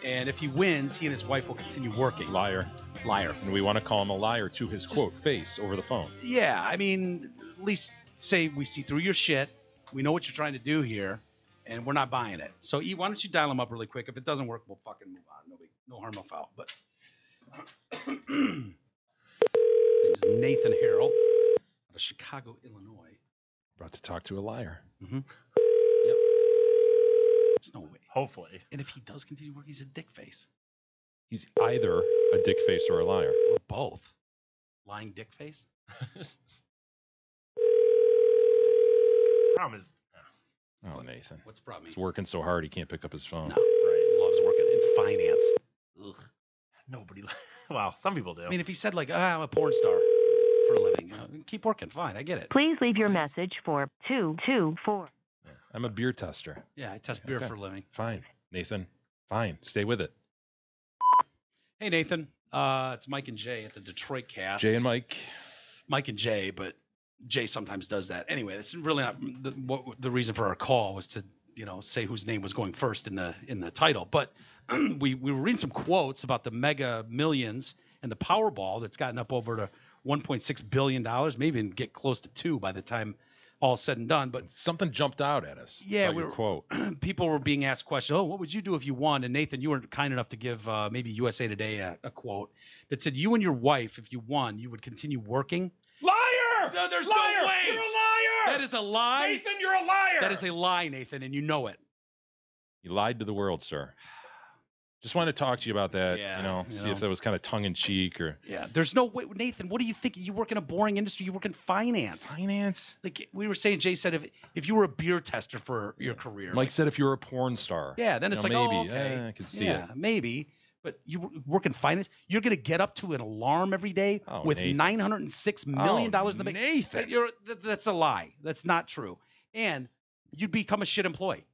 And if he wins, he and his wife will continue working. Liar. And we want to call him a liar to his quote face over the phone. Yeah, I mean, at least say we see through your shit. We know what you're trying to do here, and we're not buying it. So, E, why don't you dial him up really quick? If it doesn't work, we'll fucking move on. No harm, no foul. But it's Nathan Harrell out of Chicago, Illinois. About to talk to a liar. Mm-hmm. Yep. There's no way. Hopefully. And if he does continue working, he's a dick face. He's either a dick face or a liar. Or both. Lying dick face? Problem is, Oh, Nathan. What's the problem? He's working so hard he can't pick up his phone. No. Right. He loves working in finance. Ugh. nobody. Well, some people do. I mean, if he said, like, I'm a porn star for a living, keep working. Fine. I get it. Please leave your message for 224. I'm a beer tester. Yeah, I test beer for a living. Fine. Nathan, fine. Stay with it. Hey, Nathan. It's Mike and Jay at the Detroit Cast. Jay and Mike. Mike and Jay, but Jay sometimes does that. Anyway, that's really not the reason for our call was to, say whose name was going first in the title. But we were reading some quotes about the Mega Millions and the Powerball that's gotten up over to $1.6 billion, maybe even get close to $2 billion by the time all's said and done. But something jumped out at us. Yeah, your quote. People were being asked questions. Oh, what would you do if you won? And Nathan, you were kind enough to give maybe USA Today a quote that said, you and your wife, if you won, you would continue working. Liar! No, there's liar! no way. You're a liar! That is a lie. Nathan, you're a liar! That is a lie, Nathan, and you know it. You lied to the world, sir. Just wanted to talk to you about that, see if that was kind of tongue-in-cheek or... Yeah, there's no way. Nathan, what do you think? You work in a boring industry. You work in finance. Finance? Like we were saying, Jay said if you were a beer tester for your career. Mike said if you were a porn star. Yeah, then it's like, maybe. oh, okay. I could see it. Yeah, maybe. But you work in finance. You're going to get up to an alarm every day with Nathan. $906 million in the bank. Nathan. That's a lie. That's not true. And you'd become a shit employee.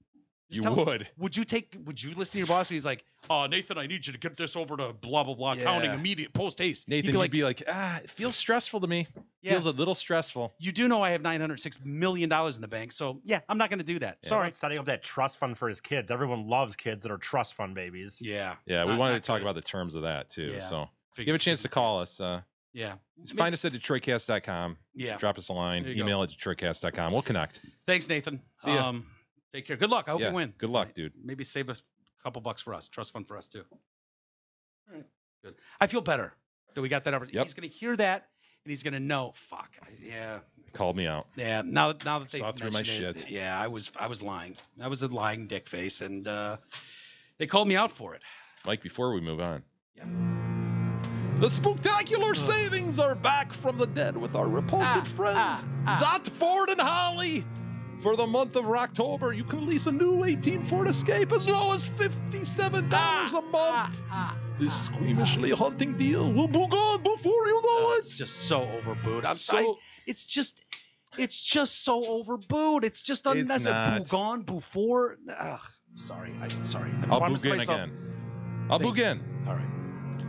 You would. Would you listen to your boss when he's like, Nathan, I need you to get this over to blah, blah, blah, accounting, immediate, post haste. Nathan, you'd be like, it feels stressful to me. Yeah. Feels a little stressful. You do know I have $906 million in the bank, so yeah, I'm not going to do that. Yeah. Sorry. Setting up that trust fund for his kids. Everyone loves kids that are trust fund babies. Yeah. Yeah, we wanted to talk about the terms of that too. Yeah. So if you have a chance to call us, yeah. Find us at DetroitCast.com. Yeah. Drop us a line. Email at DetroitCast.com. We'll connect. Thanks, Nathan. See ya. Take care. Good luck. I hope you win. Good luck, dude. Maybe save us a couple bucks for us. Trust fund for us, too. All right. Good. I feel better that we got that over. Yep. He's going to hear that, and he's going to know, fuck. Yeah. Called me out. Yeah. Now that they saw through my shit. Yeah, I was lying. I was a lying dick face, and they called me out for it. Mike, before we move on. Yeah. The spectacular savings are back from the dead with our repulsive friends, Zot, Ford, and Holly. For the month of October, you can lease a new 18 Ford Escape as low as $57 a month. This squeamishly haunting deal will be gone before you know it. It's just so overbooed. I'm sorry. It's just so overbooed. It's just unnecessary. Gone before. Sorry. I'm sorry. I'll boog in again. I'll boog in. All right.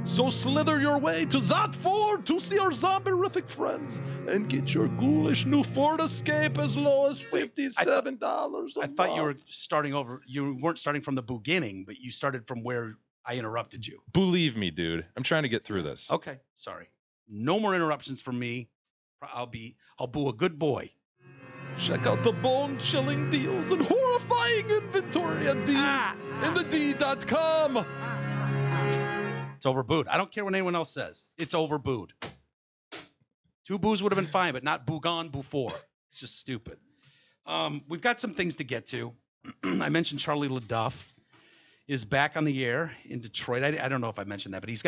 So slither your way to Zot Ford to see our zombie-rific friends and get your ghoulish new Ford Escape as low as $57 a month. I thought you were starting over. You weren't starting from the beginning, but you started from where I interrupted you. Believe me, dude. I'm trying to get through this. Okay. Sorry. No more interruptions from me. I'll boo a good boy. Check out the bone-chilling deals and horrifying inventory at deals in the D.com. It's overbooed. I don't care what anyone else says. It's overbooed. 2 boos would have been fine, but not boogon before. It's just stupid. We've got some things to get to. I mentioned Charlie LaDuff is back on the air in Detroit. I don't know if I mentioned that, but he's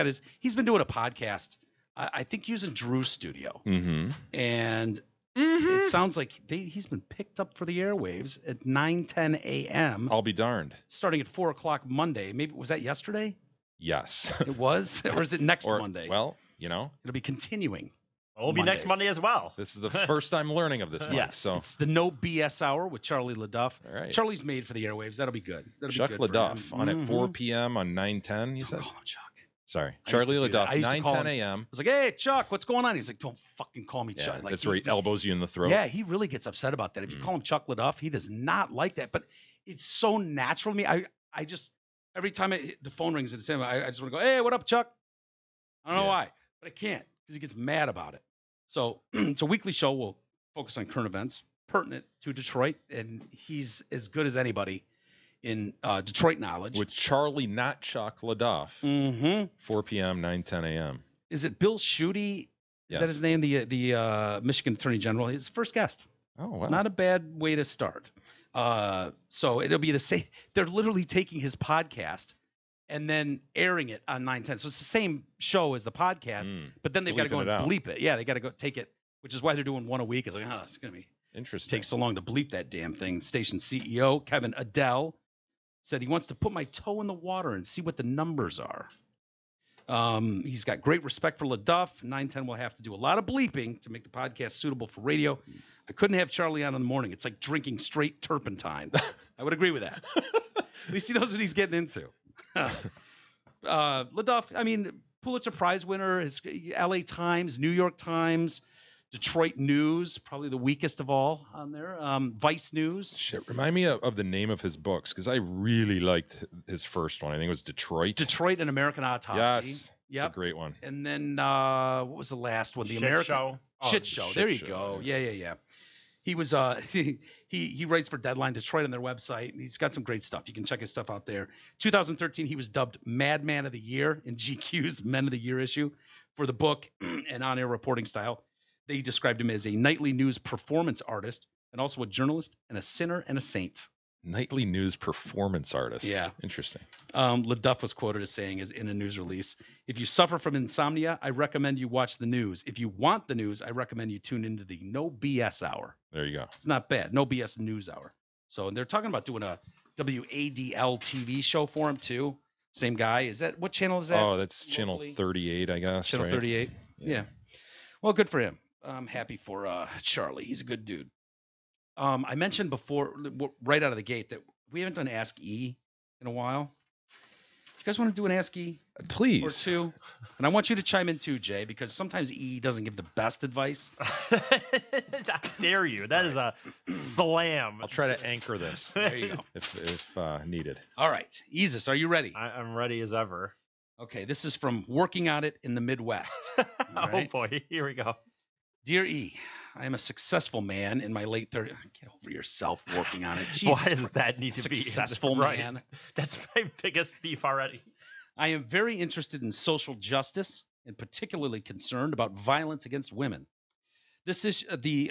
been doing a podcast. I think using Drew's studio. Mm-hmm. And it sounds like he's been picked up for the airwaves at 9:10 a.m. I'll be darned. Starting at 4 o'clock Monday. Maybe was that yesterday? Yes. It was? Or is it next Monday? Well, You know, It'll be continuing. It'll be next Monday as well. This is the first time learning of this. Mike, Yes, so it's the No BS Hour with Charlie LaDuff. all right. Charlie's made for the airwaves. That'll be good. That'll Chuck be good for him. LaDuff on at 4 p.m. on 9:10. You Don't said. call him Chuck. Sorry, I used Charlie to do that. I LaDuff, used to call 9:10 him- a.m. I was like, hey, Chuck, what's going on? He's like, don't fucking call me Yeah, Chuck. Like, that's where he elbows you in the throat. Yeah, he really gets upset about that. If you call him Chuck LaDuff, he does not like that. But it's so natural to me. I just, every time the phone rings and it's him, I just want to go, hey, what up, Chuck? I don't know why, but I can't because he gets mad about it. So it's a weekly show. We'll focus on current events pertinent to Detroit, and he's as good as anybody in Detroit knowledge. With Charlie, not Chuck LaDuff. 4 p.m., 9:10 a.m. Is it Bill Schuette? Is that his name? The Michigan Attorney General. His first guest. Oh, wow. Not a bad way to start. So it'll be the same. They're literally taking his podcast and then airing it on 910. So it's the same show as the podcast, but then they've got to go and bleep it. Yeah, they got to go take it, which is why they're doing one a week. It's like, it's going to be interesting. Takes so long to bleep that damn thing. Station CEO Kevin Adele said he wants to put my toe in the water and see what the numbers are. He's got great respect for LaDuff. 910 will have to do a lot of bleeping to make the podcast suitable for radio. I couldn't have Charlie on in the morning. It's like drinking straight turpentine. I would agree with that. At least he knows what he's getting into. LaDuff, I mean, Pulitzer Prize winner, his LA Times, New York Times, Detroit News, probably the weakest of all on there. Vice News. Shit, remind me of the name of his books, because I really liked his first one. I think it was Detroit. Detroit, an American Autopsy. Yes, Yep. it's a great one. And then what was the last one? The Shit American Show. Shit Show. Shit There you Show, go. Yeah. He was he writes for Deadline Detroit on their website, and he's got some great stuff. You can check his stuff out there. 2013, he was dubbed Madman of the Year in GQ's Men of the Year issue for the book and on-air reporting style. They described him as a nightly news performance artist and also a journalist and a sinner and a saint. Nightly news performance artist. Yeah. Interesting. LaDuff was quoted as saying is in a news release, if you suffer from insomnia, I recommend you watch the news. If you want the news, I recommend you tune into the No BS Hour. There you go. It's not bad. No BS News Hour. So and they're talking about doing a WADL TV show for him too. Same guy. Is that what channel is that? Oh, that's channel 38, I guess. Channel right? 38. Yeah. Well, good for him. I'm happy for Charlie. He's a good dude. I mentioned before, right out of the gate, that we haven't done Ask E in a while. You guys want to do an Ask E? Please. Or two? And I want you to chime in too, Jay, because sometimes E doesn't give the best advice. How dare you? That is a slam. I'll try to anchor this. There you go. if needed. All right. Isis, are you ready? I'm ready as ever. Okay, this is from Working on It in the Midwest. All right? Oh, boy. Here we go. Dear E, I am a successful man in my late 30s. Get over yourself working on it. Jesus Why does that need to be successful right? man? That's my biggest beef already. I am very interested in social justice and particularly concerned about violence against women. This is the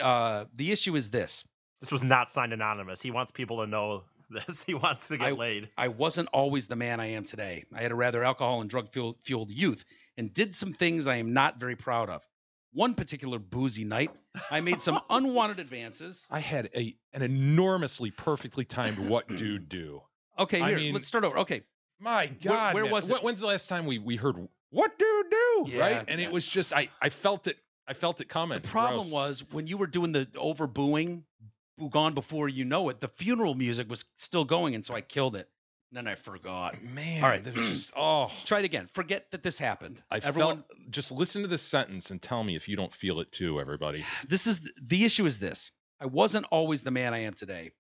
issue is this. This was not signed anonymous. He wants people to know this. He wants to get laid. I wasn't always the man I am today. I had a rather alcohol and drug fueled youth and did some things I am not very proud of. One particular boozy night, I made some unwanted advances. I had an enormously perfectly timed what dude do. Okay, here, let's start over. Okay. My God, where was it? When's the last time we heard what dude do? Yeah, right? And it was just I felt it. I felt it coming. The problem was when you were doing the over booing, Gone Before You Know It, the funeral music was still going, and so I killed it. And then I forgot. Man, all right, that was just Try it again. Forget that this happened. Just listen to this sentence and tell me if you don't feel it too, everybody. The issue is this. I wasn't always the man I am today.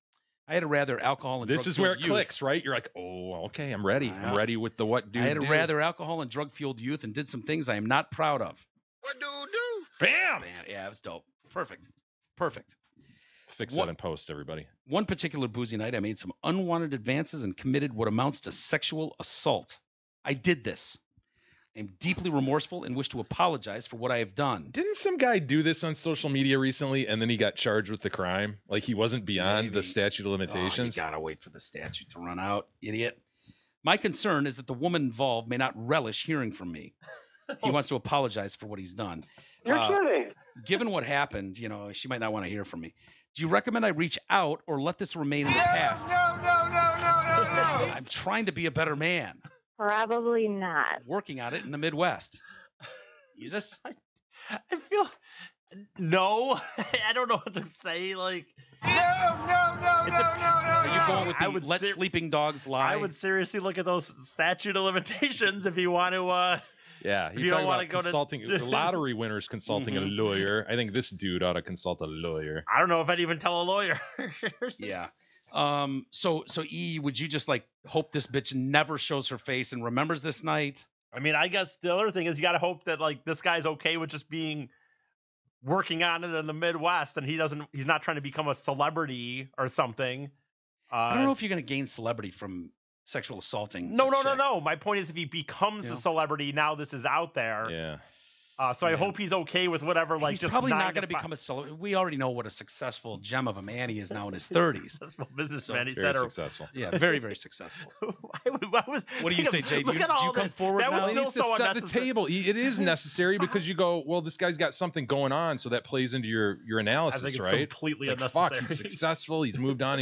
I had a rather alcohol and this is where it clicks, right? You're like, oh, okay, I'm ready. I'm ready with the what dude do. I had a rather alcohol and drug fueled youth and did some things I am not proud of. What dude do? Bam! Yeah, it was dope. Perfect. Fix that in post, everybody. One particular boozy night, I made some unwanted advances and committed what amounts to sexual assault. I did this. I am deeply remorseful and wish to apologize for what I have done. Didn't some guy do this on social media recently, and then he got charged with the crime? Like he wasn't beyond the statute of limitations? You gotta wait for the statute to run out, idiot. My concern is that the woman involved may not relish hearing from me. He wants to apologize for what he's done. You're kidding. Given what happened, she might not want to hear from me. Do you recommend I reach out or let this remain in the past? No. I'm trying to be a better man. Probably not. Working on it in the Midwest. Jesus? I feel no. I don't know what to say. Like, Are you going with the let sleeping dogs lie? I would seriously look at those statute of limitations if you want to. Yeah, you don't want to go consulting lottery winners consulting a lawyer. I think this dude ought to consult a lawyer. I don't know if I'd even tell a lawyer. Yeah. So E, would you just like hope this bitch never shows her face and remembers this night? I mean, I guess the other thing is you got to hope that like this guy's okay with just working on it in the Midwest, and he's not trying to become a celebrity or something. I don't know if you're going to gain celebrity from sexual assaulting. No. My point is, if he becomes a celebrity, now this is out there. Yeah. So I hope he's okay with whatever. Like, he's just probably not going to become a celebrity. We already know what a successful gem of a man he is now in his 30s. Successful businessman. Very successful. Yeah, very, very successful. What do you say, Jay? Do you come forward that now? Was still so set the table. It is necessary because you go, well, this guy's got something going on, so that plays into your analysis, I think it's right? completely it's unnecessary. Fuck, he's successful. He's moved on.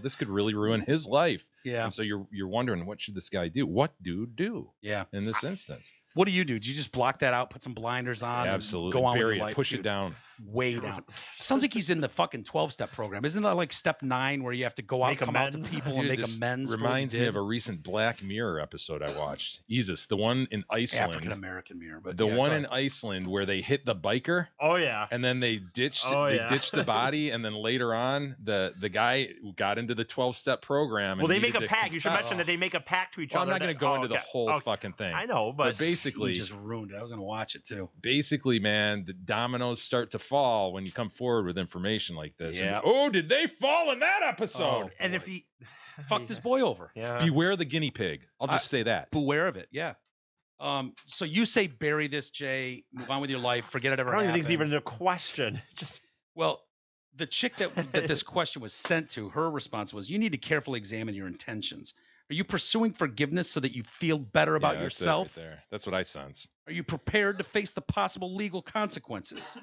This could really ruin his life. Yeah. And so you're wondering, what should this guy do? What do? Yeah. In this instance. What do? Do you just block that out, put some blinders on, absolutely, go on bury with your life, push it down, way down? Sounds like he's in the fucking 12-step program. Isn't that like step 9 where you have to go out, come out to people and make amends? Reminds me of a recent Black Mirror episode I watched. Jesus, the one in Iceland, African American Mirror, but the one in Iceland where they hit the biker. Oh yeah. And then they ditched the body, and then later on the guy got into the 12-step program. Well, they make a pact. You should mention that they make a pact to each other. I'm not going to go into the whole fucking thing. I know, but basically, he just ruined it. I was going to watch it too. Basically, man, the dominoes start to fall when you come forward with information like this. Yeah. And, did they fall in that episode? And if he fucked his boy over. Yeah. Beware the guinea pig. I'll just say that. Beware of it. Yeah. So you say bury this, Jay. Move on with your life. Forget it ever happened. I don't even think it's even a question. The chick that this question was sent to, her response was, you need to carefully examine your intentions. Are you pursuing forgiveness so that you feel better about yourself? That's it right there. That's what I sense. Are you prepared to face the possible legal consequences?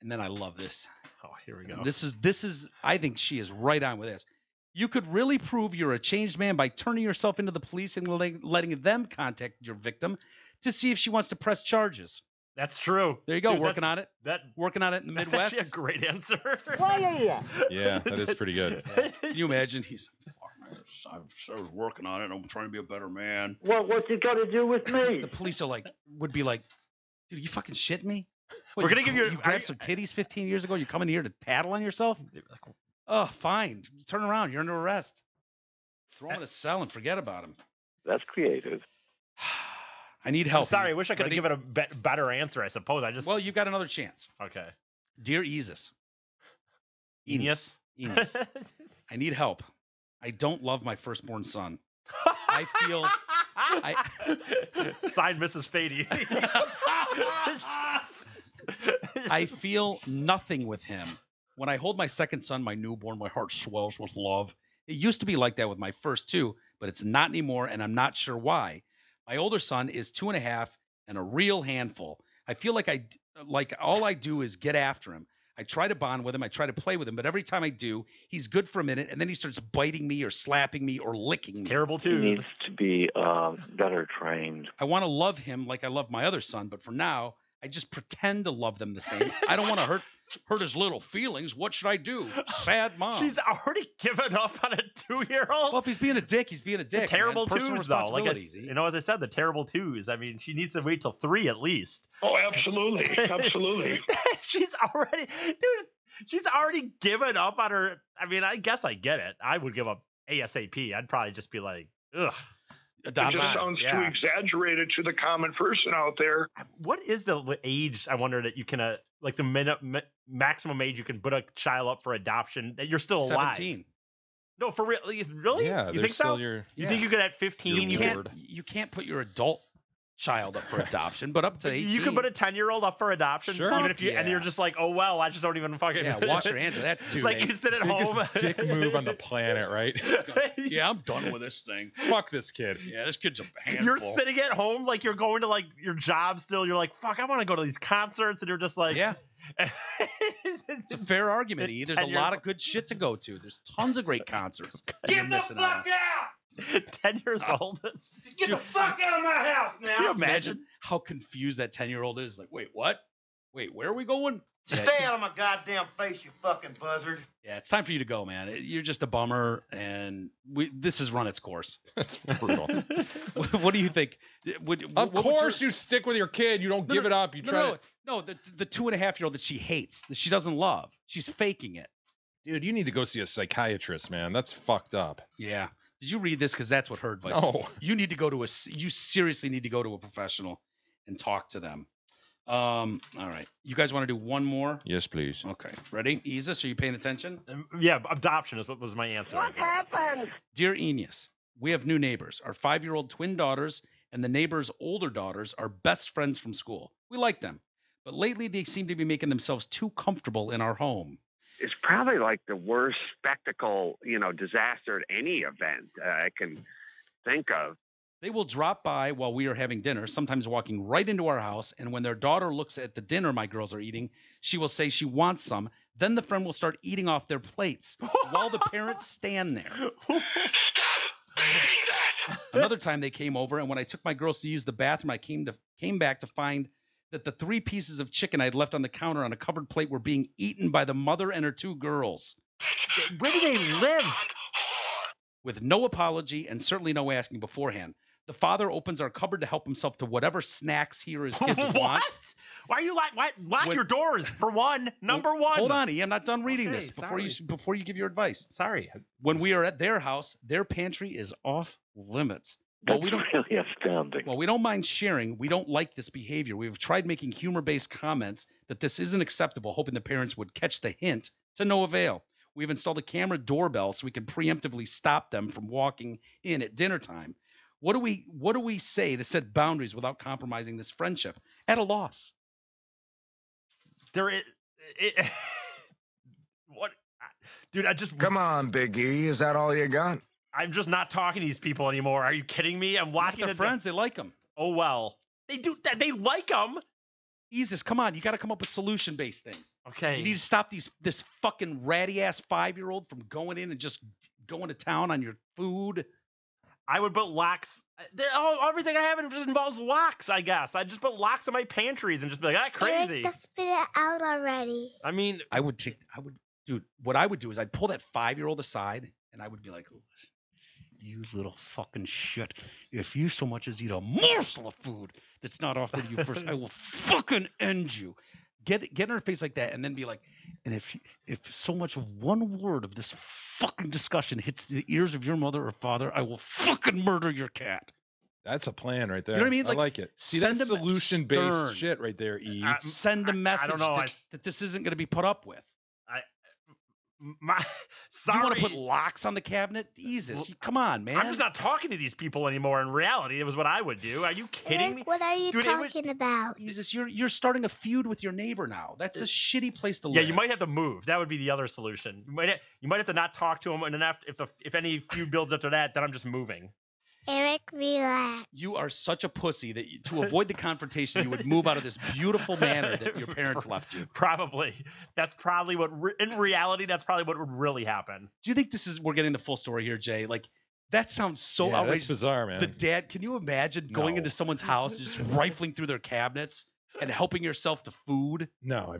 And then I love this. Oh, here we go. This is I think she is right on with this. You could really prove you're a changed man by turning yourself into the police and letting them contact your victim to see if she wants to press charges. That's true. There you go. Dude, working on it in the Midwest. That's actually a great answer. Yeah, that is pretty good. Yeah. Can you imagine? He's I was working on it. I'm trying to be a better man. What's it got to do with me? The police would be like, dude, you fucking shitting me? We're going to give you... You grabbed some titties 15 years ago? You're coming here to tattle on yourself? Oh, fine. Turn around. You're under arrest. Throw him in a cell and forget about him. That's creative. I need help. I'm sorry. I wish I could have given a better answer, I suppose. Well, you've got another chance. Okay. Dear Enos. Enos. I need help. I don't love my firstborn son. I feel... Signed, Mrs. Fady. I feel nothing with him. When I hold my second son, my newborn, my heart swells with love. It used to be like that with my first two, but it's not anymore, and I'm not sure why. My older son is 2.5 and a real handful. I feel like all I do is get after him. I try to bond with him. I try to play with him, but every time I do, he's good for a minute, and then he starts biting me or slapping me or licking me. Terrible He twos. needs to be better trained. I want to love him like I love my other son, but for now, I just pretend to love them the same. I don't want to hurt his little feelings. What should I do? Sad mom. She's already given up on a 2-year-old. Well, if he's being a dick, he's being a dick. Terrible man. twos, though. Like as I said, the terrible twos. I mean, she needs to wait till 3 at least. Oh, absolutely. Absolutely. She's already given up on her. I mean, I guess I get it. I would give up ASAP. I'd probably just be like, ugh. It just sounds too exaggerated to the common person out there. What is the age, I wonder, that you can, like the maximum age you can put a child up for adoption that you're still alive? 17. No, for real? Really? Yeah, you think so? You think you could at 15? You can't put your adult child up for adoption, but up to 18. You could put a 10-year-old up for adoption, sure. Even if and you're just like, oh well, I just don't even fucking. Yeah, wash your hands of that too. It's like you sit at home. Dick move on the planet, right? Yeah, I'm done with this thing. Fuck this kid. Yeah, this kid's a handful. You're sitting at home, like you're going to like your job still. You're like, fuck, I want to go to these concerts, and you're just like, yeah. It's a fair argument, E. There's a lot of good shit to go to. There's tons of great concerts. Get the fuck out! 10 years old. Get the fuck out of my house now. Can you imagine how confused that 10-year-old is? Like, wait, what? Wait, where are we going? Stay out of my goddamn face, you fucking buzzard. Yeah, it's time for you to go, man. You're just a bummer, and this has run its course. That's brutal. What do you think? Of course, you stick with your kid. You don't give it up. You try. No, the 2.5-year-old that she hates, that she doesn't love. She's faking it. Dude, you need to go see a psychiatrist, man. That's fucked up. Yeah. Did you read this? Because that's what her advice No. was. You need to go to you seriously need to go to a professional and talk to them. All right. You guys want to do one more? Yes, please. Okay. Ready? Isis, are you paying attention? Yeah, adoption is what was my answer. What happened? Dear Eneas, we have new neighbors. Our 5-year-old twin daughters and the neighbor's older daughters are best friends from school. We like them. But lately they seem to be making themselves too comfortable in our home. It's probably like the worst spectacle, disaster at any event I can think of. They will drop by while we are having dinner, sometimes walking right into our house. And when their daughter looks at the dinner my girls are eating, she will say she wants some. Then the friend will start eating off their plates while the parents stand there. Another time they came over, and when I took my girls to use the bathroom, I came back to find that the 3 pieces of chicken I had left on the counter on a covered plate were being eaten by the mother and her 2 girls. Where do they live? With no apology and certainly no asking beforehand. The father opens our cupboard to help himself to whatever snacks he or his kids want. Why are you lock your doors for one? Number one. Hold on, I'm not done reading Okay, this sorry. before you give your advice. Sorry. When we are at their house, their pantry is off limits. That's really astounding. Well, we don't mind sharing. We don't like this behavior. We've tried making humor-based comments that this isn't acceptable, hoping the parents would catch the hint, to no avail. We've installed a camera doorbell so we can preemptively stop them from walking in at dinner time. What do we say to set boundaries without compromising this friendship? At a loss. There is what, dude? Come on, Big E. Is that all you got? I'm just not talking to these people anymore. Are you kidding me? I'm walking. They're friends. They like them. Oh well, they do. They like them. Jesus, come on. You got to come up with solution-based things. Okay. You need to stop this fucking ratty-ass 5-year-old from going in and just going to town on your food. I would put locks. Everything I have involves locks, I guess. I'd just put locks in my pantries and just be like, crazy. Eric, just spit it out already. I mean, dude, what I would do is I'd pull that 5-year-old aside and I would be like, you little fucking shit. If you so much as eat a morsel of food that's not offered to you first, I will fucking end you. Get in her face like that and then be like, and if so much one word of this fucking discussion hits the ears of your mother or father, I will fucking murder your cat. That's a plan right there. You know what I mean? I like it. See, that's solution-based shit right there, E. Send a message I don't know, that this isn't going to be put up with. Sorry. You want to put locks on the cabinet? Jesus, come on, man. I'm just not talking to these people anymore. In reality, it was what I would do. Are you kidding me? What are you talking about? Jesus, you're starting a feud with your neighbor now. That's a shitty place to live. Yeah, you might have to move. That would be the other solution. You might have to not talk to him, and then if any feud builds after that, then I'm just moving. Eric, relax. You are such a pussy that to avoid the confrontation, you would move out of this beautiful manor that your parents left you. Probably. That's probably what, in reality, that's probably what would really happen. Do you think we're getting the full story here, Jay? Like, that sounds so outrageous. That's bizarre, man. The dad, can you imagine going into someone's house, just rifling through their cabinets and helping yourself to food? No,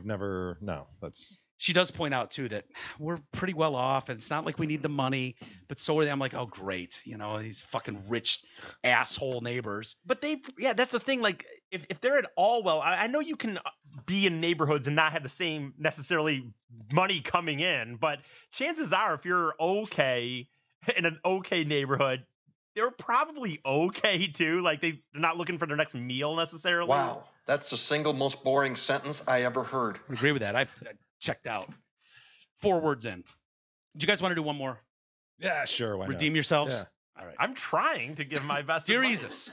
that's... She does point out, too, that we're pretty well off, and it's not like we need the money, but so are they. I'm like, oh, great. These fucking rich asshole neighbors. But that's the thing. Like, if they're at all well, I know you can be in neighborhoods and not have the same necessarily money coming in, but chances are if you're okay in an okay neighborhood, they're probably okay, too. Like, they're not looking for their next meal necessarily. Wow. That's the single most boring sentence I ever heard. I agree with that. I checked out. 4 words in. Do you guys want to do one more? Yeah, sure. Why Redeem not? yourselves? Yeah. All right. I'm trying to give my best. Dear Isis,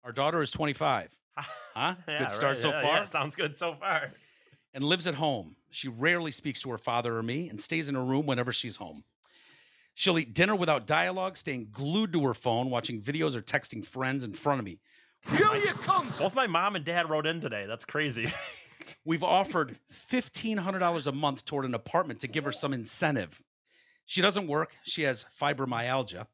our daughter is 25. Huh? Yeah, good start so far? Yeah, sounds good so far. And lives at home. She rarely speaks to her father or me and stays in her room whenever she's home. She'll eat dinner without dialogue, staying glued to her phone, watching videos or texting friends in front of me. Here you come. Both my mom and dad wrote in today. That's crazy. We've offered $1,500 a month toward an apartment to give her some incentive. She doesn't work. She has fibromyalgia.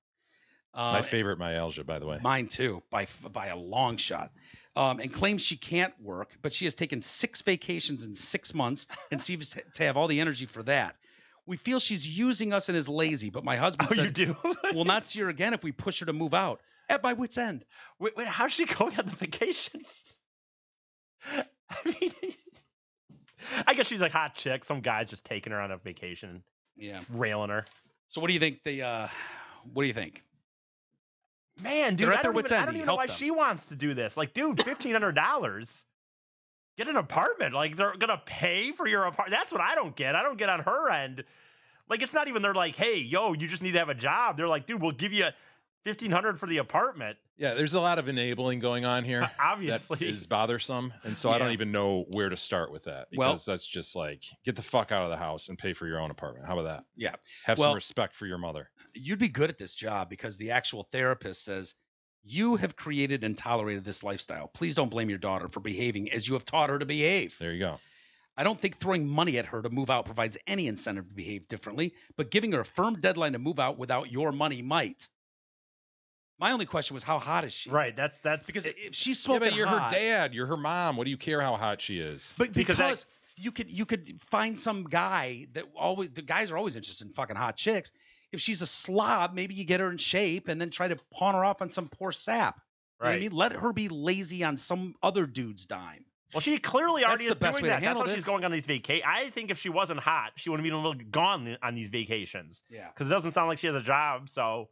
My favorite myalgia, by the way. Mine too, by a long shot. And claims she can't work, but she has taken 6 vacations in 6 months and seems to have all the energy for that. We feel she's using us and is lazy, but my husband said, you do? we'll not see her again if we push her to move out. At my wit's end. Wait, how's she going on the vacations? I mean, I guess she's like hot chick. Some guy's just taking her on a vacation. Yeah. Railing her. So what do you think what do you think? Man, dude, I don't even know why them. she wants to do this. Like, dude, $1,500. Get an apartment. Like, they're gonna pay for your apartment. That's what I don't get. I don't get on her end. Like, it's not even they're like, hey, yo, you just need to have a job. They're like, dude, we'll give you $1,500 for the apartment. Yeah, there's a lot of enabling going on here. Obviously. That is bothersome. And so I don't even know where to start with that. Because that's just like, get the fuck out of the house and pay for your own apartment. How about that? Yeah. Have some respect for your mother. You'd be good at this job because the actual therapist says, you have created and tolerated this lifestyle. Please don't blame your daughter for behaving as you have taught her to behave. There you go. I don't think throwing money at her to move out provides any incentive to behave differently, but giving her a firm deadline to move out without your money might. My only question was, how hot is she? Right. That's because if she's smoking but you're hot, her dad. You're her mom. What do you care how hot she is? But because you could find some guy the guys are always interested in fucking hot chicks. If she's a slob, maybe you get her in shape and then try to pawn her off on some poor sap. You know what I mean? Let her be lazy on some other dude's dime. Well, she clearly already is doing that. That's why this. she's going on these vacations. I think if she wasn't hot, she would have been gone on these vacations. Yeah. Because it doesn't sound like she has a job, so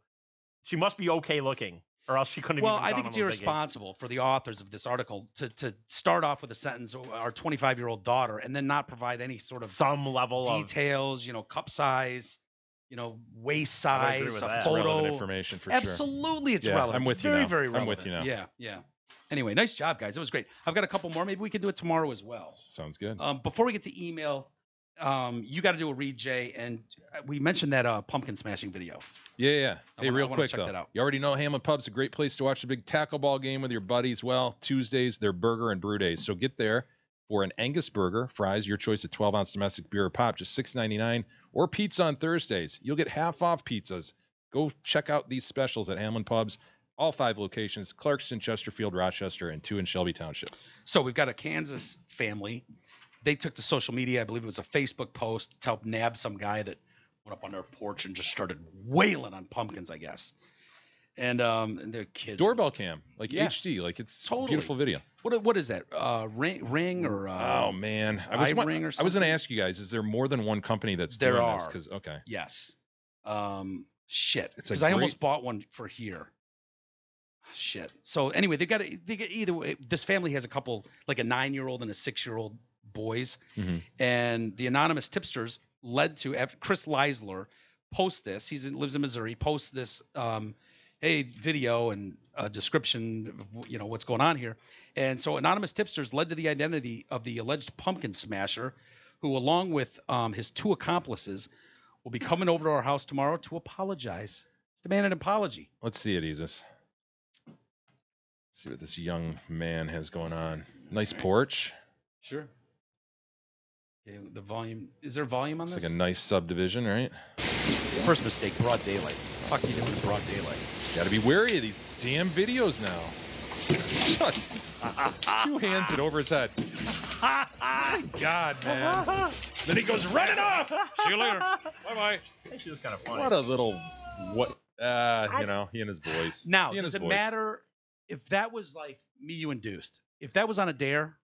she must be okay looking, or else she couldn't have Well, even I gone think on it's those irresponsible for the authors of this article to start off with a sentence, our 25-year-old daughter, and then not provide any sort of some level details, cup size, waist size, a It's photo. relevant information for Absolutely, it's relevant. I'm with you very, now. very relevant. I'm with you now. Yeah. Anyway, nice job, guys. It was great. I've got a couple more. Maybe we can do it tomorrow as well. Sounds good. Before we get to email, you got to do a read, Jay, and we mentioned that pumpkin smashing video. Yeah. Hey, real quick check though, that out. you already know Hamlin Pub's a great place to watch the big tackle ball game with your buddies. Well, Tuesdays they're burger and brew days, so get there for an Angus burger, fries, your choice of 12-ounce domestic beer or pop, just $6.99, or pizza on Thursdays. You'll get half off pizzas. Go check out these specials at Hamlin Pub's. All 5 locations: Clarkston, Chesterfield, Rochester, and 2 in Shelby Township. So we've got a Kansas family. They took to social media. I believe it was a Facebook post to help nab some guy that went up on their porch and just started wailing on pumpkins, I guess. And their kids. Doorbell cam, like HD, like it's a beautiful video. What is that? Ring or? Oh man, I was going to ask you guys: is there more than one company that's doing this? Because yes. Shit. It's because I almost bought one for here. Shit. So anyway, they got either way. This family has a couple, like a 9-year-old and a 6-year-old boys, and the anonymous tipsters led to Chris Leisler post this. He lives in Missouri. Posts this, video and a description of what's going on here. And so anonymous tipsters led to the identity of the alleged pumpkin smasher, who, along with his 2 accomplices, will be coming over to our house tomorrow to apologize. Let's demand an apology. Let's see it, Isis. See what this young man has going on. Nice porch. Sure. Okay, the volume. Is there volume on this? It's like a nice subdivision, right? First mistake, broad daylight. The fuck you doing in broad daylight? Gotta be wary of these damn videos now. Just 2 hands it over his head. My God, man. Then he goes running off. See you later. Bye-bye. She was kind of funny. What a little, he and his boys. Now, does it matter if that was like me, you induced? If that was on a dare,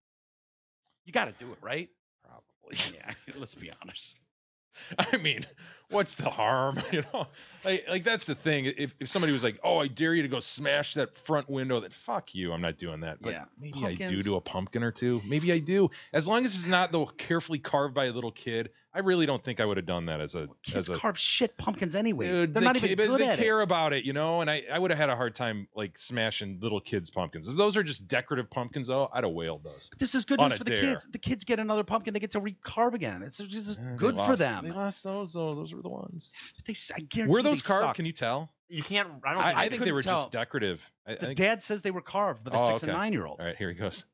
you got to do it, right? Probably. Yeah, let's be honest. I mean, what's the harm? Like that's the thing. If somebody was like, "Oh, I dare you to go smash that front window," then fuck you. I'm not doing that. But maybe pumpkins. I do to a pumpkin or two. Maybe I do. As long as it's not carefully carved by a little kid. I really don't think I would have done that Kids carve shit pumpkins anyways. Dude, they're not even good at it. They care about it, and I would have had a hard time like smashing little kids' pumpkins. If those are just decorative pumpkins, though, I'd have wailed those. But this is good news for the kids. The kids get another pumpkin. They get to recarve again. It's just good for them. They lost those, though. Those were the ones. I guarantee were those carved? Sucked. Can you tell? You can't. I think they were just decorative. The dad says they were carved by the 6 and 9-year-old. All right, here he goes.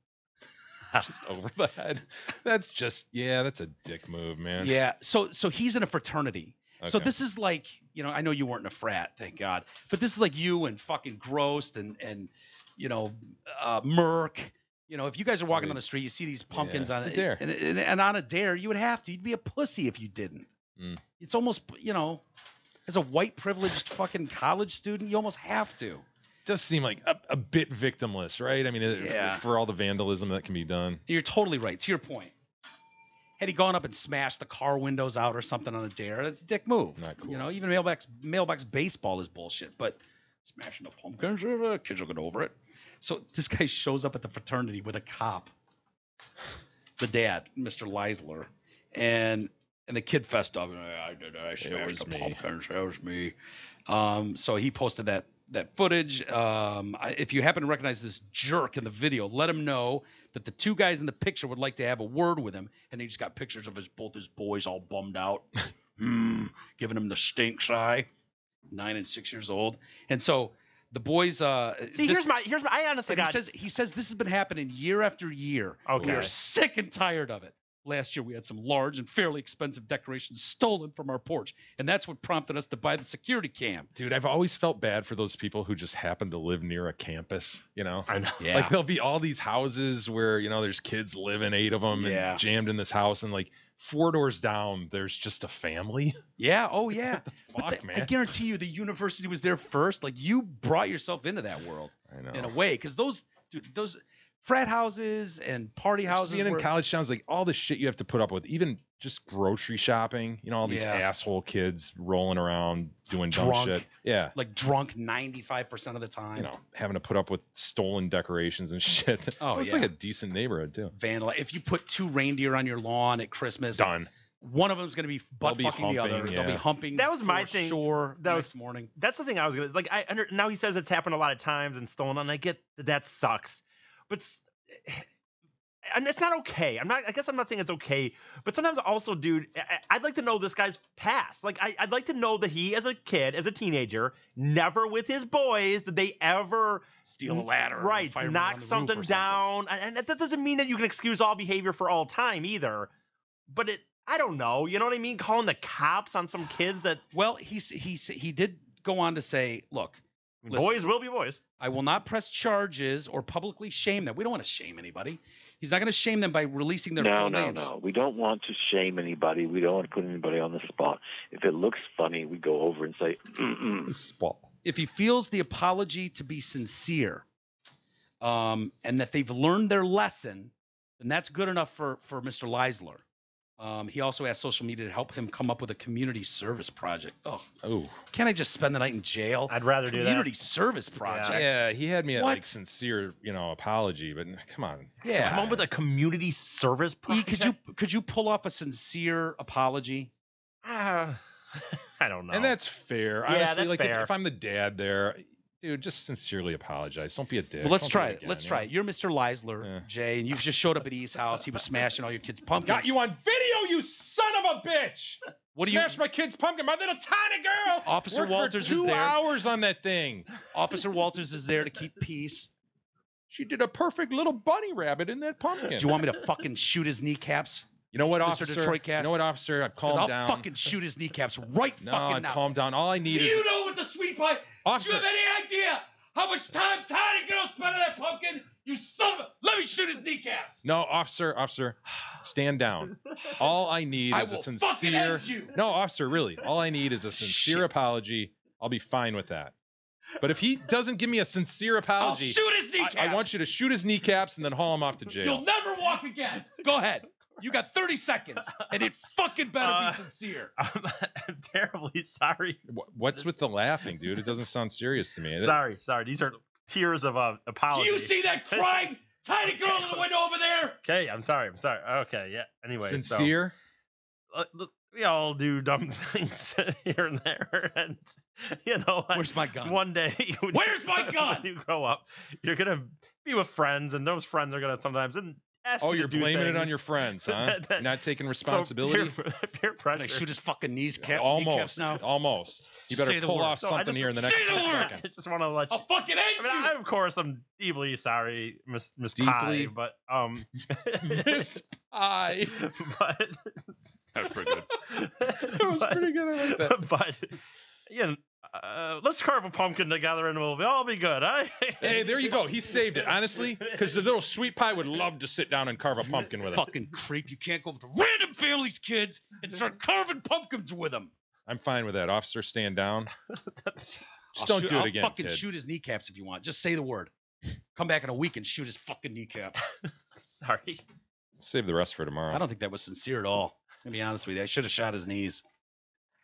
Just over the head. That's a dick move, man. Yeah. So he's in a fraternity, So Okay. this is like, I know you weren't in a frat, thank God, but this is like you and fucking Grost and Merck. If you guys are walking on the street, you see these pumpkins on it's a dare. and on a dare, you would have to. You'd be a pussy if you didn't. It's almost, as a white privileged fucking college student, you almost have to. Does seem like a bit victimless, right? I mean, for all the vandalism that can be done. You're totally right. To your point. Had he gone up and smashed the car windows out or something on a dare, that's a dick move. Not cool. Even mailbox baseball is bullshit, but smashing the pumpkins, kids will get over it. So this guy shows up at the fraternity with a cop, the dad, Mr. Leisler, and the kid fessed up. I smashed the pumpkins. That was me. So he posted that footage. If you happen to recognize this jerk in the video, let him know that the two guys in the picture would like to have a word with him. And he just got pictures of both his boys all bummed out, giving him the stinks eye, 9 and 6 years old. And so the boys. Here's my. I honestly got. He says this has been happening year after year. Okay. We are sick and tired of it. Last year, we had some large and fairly expensive decorations stolen from our porch, and that's what prompted us to buy the security cam. Dude, I've always felt bad for those people who just happen to live near a campus, I know. Yeah. Like, there'll be all these houses where, there's kids living, 8 of them, and jammed in this house, and, like, 4 doors down, there's just a family. Yeah, oh, yeah. Fuck, man. I guarantee you the university was there first. Like, you brought yourself into that world. I know. In a way, because those frat houses and party houses. Seeing in college towns, like all the shit you have to put up with, even just grocery shopping, all these asshole kids rolling around doing dumb shit. Yeah. Like drunk 95% of the time. Having to put up with stolen decorations and shit. Oh, it's like a decent neighborhood, too. Vandal. If you put 2 reindeer on your lawn at Christmas. Done. One of them's going to be butt fucking the other. Yeah. They'll be humping. That was my thing. Sure. Next morning. That's the thing I was going to, now he says it's happened a lot of times and stolen, and I get that sucks. But and it's not okay. I guess I'm not saying it's okay, but sometimes also, dude, I'd like to know this guy's past. Like, I'd like to know that he, as a kid, as a teenager, never with his boys did they ever steal a ladder, right? Knock something down, and that doesn't mean that you can excuse all behavior for all time either. But I don't know. You know what I mean? Calling the cops on some kids that. Well, he did go on to say, look. Listen, boys will be boys. I will not press charges or publicly shame them. We don't want to shame anybody. He's not going to shame them by releasing their full names. No. We don't want to shame anybody. We don't want to put anybody on the spot. If it looks funny, we go over and say, spot. If he feels the apology to be sincere, and that they've learned their lesson, then that's good enough for Mr. Leisler. He also asked social media to help him come up with a community service project. Oh, can't I just spend the night in jail? I'd rather do that. Community service project. Yeah, he had me at like sincere, apology, but come on. Yeah, come on with a community service project. Could you pull off a sincere apology? I don't know. And that's fair. Yeah, honestly, that's like fair. If I'm the dad there, dude, just sincerely apologize. Don't be a dick. Well, let's Don't try do it. again, Let's try it. You're Mr. Leisler, Jay, and you just showed up at E's house. He was smashing all your kids' pumpkins. Got you on video, you son of a bitch! Smashed my kid's pumpkin, my little tiny girl. Officer Worked Walters for 2 is there. hours on that thing. Officer Walters is there to keep peace. She did a perfect little bunny rabbit in that pumpkin. Do you want me to fucking shoot his kneecaps? You know what, Mr. officer? Detroit Cast? You know what, officer? I've calmed down. I'll fucking shoot his kneecaps right No, fucking I've now. calmed down. All I need Do is. you know what the sweet pie? Officer. Do you have any idea how much time tiny girl spent on that pumpkin? You son of a... Let me shoot his kneecaps. No, officer, stand down. All I need I is a will fucking sincere. end you. No, officer, really. All I need is a sincere apology. I'll be fine with that. But if he doesn't give me a sincere apology, I'll shoot his kneecaps. I want you to shoot his kneecaps and then haul him off to jail. You'll never walk again. Go ahead. You got 30 seconds, and it fucking better be sincere. I'm terribly sorry. What's with the laughing, dude? It doesn't sound serious to me. Sorry. These are tears of apology. Do you see that crying tiny girl in the window over there? Okay, I'm sorry. Okay, yeah. Anyway, sincere. So, we all do dumb things here and there, and where's my gun? One day, where's my gun? When you grow up, you're gonna be with friends, and those friends are gonna sometimes ask you you're to do blaming it on things. your friends, huh? You're not taking responsibility. So peer pressure. Can I shoot his fucking kneecaps now? Almost. You Just better say the pull word. off something here in the next Say the 10 word. seconds. I just want to let you. I'll fucking end you. I, of course, I'm deeply sorry, Miss Deeply? Pie, but Miss Pie. but That's pretty good. That was was pretty good. I like that. But let's carve a pumpkin together and we'll all be good, huh? Hey, there you go. He saved it, honestly, because the little sweet pie would love to sit down and carve a pumpkin with him. Fucking creep. You can't go up to random families' kids and start carving pumpkins with them. I'm fine with that. Officer, stand down. Just don't do it again, I'll fucking kid. shoot his kneecaps if you want. Just say the word. Come back in a week and shoot his fucking kneecap. Sorry. Save the rest for tomorrow. I don't think that was sincere at all. To be honest with you, I should have shot his knees.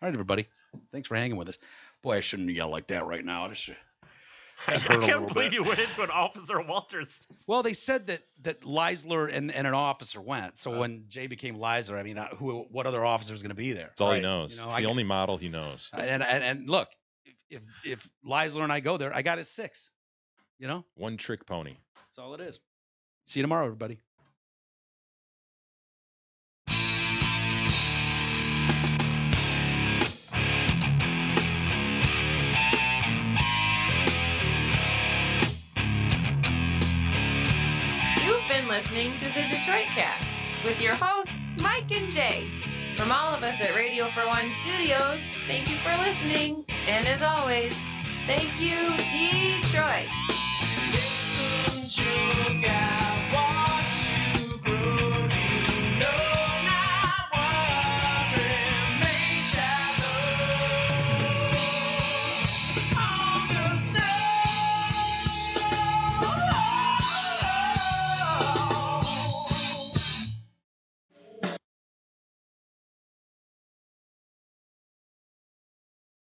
All right, everybody. Thanks for hanging with us. Boy, I shouldn't yell like that right now. I can't believe you went into an Officer Walters. Well, they said that Leisler and an officer went. So when Jay became Leisler, I mean, what other officer is going to be there? That's all he knows. It's the only model he knows. And look, if Leisler and I go there, I got his 6. You know? One trick pony. That's all it is. See you tomorrow, everybody. You've been listening to the Detroit Cast with your hosts, Mike and Jay. From all of us at Radio for One Studios, thank you for listening. And as always, thank you, Detroit.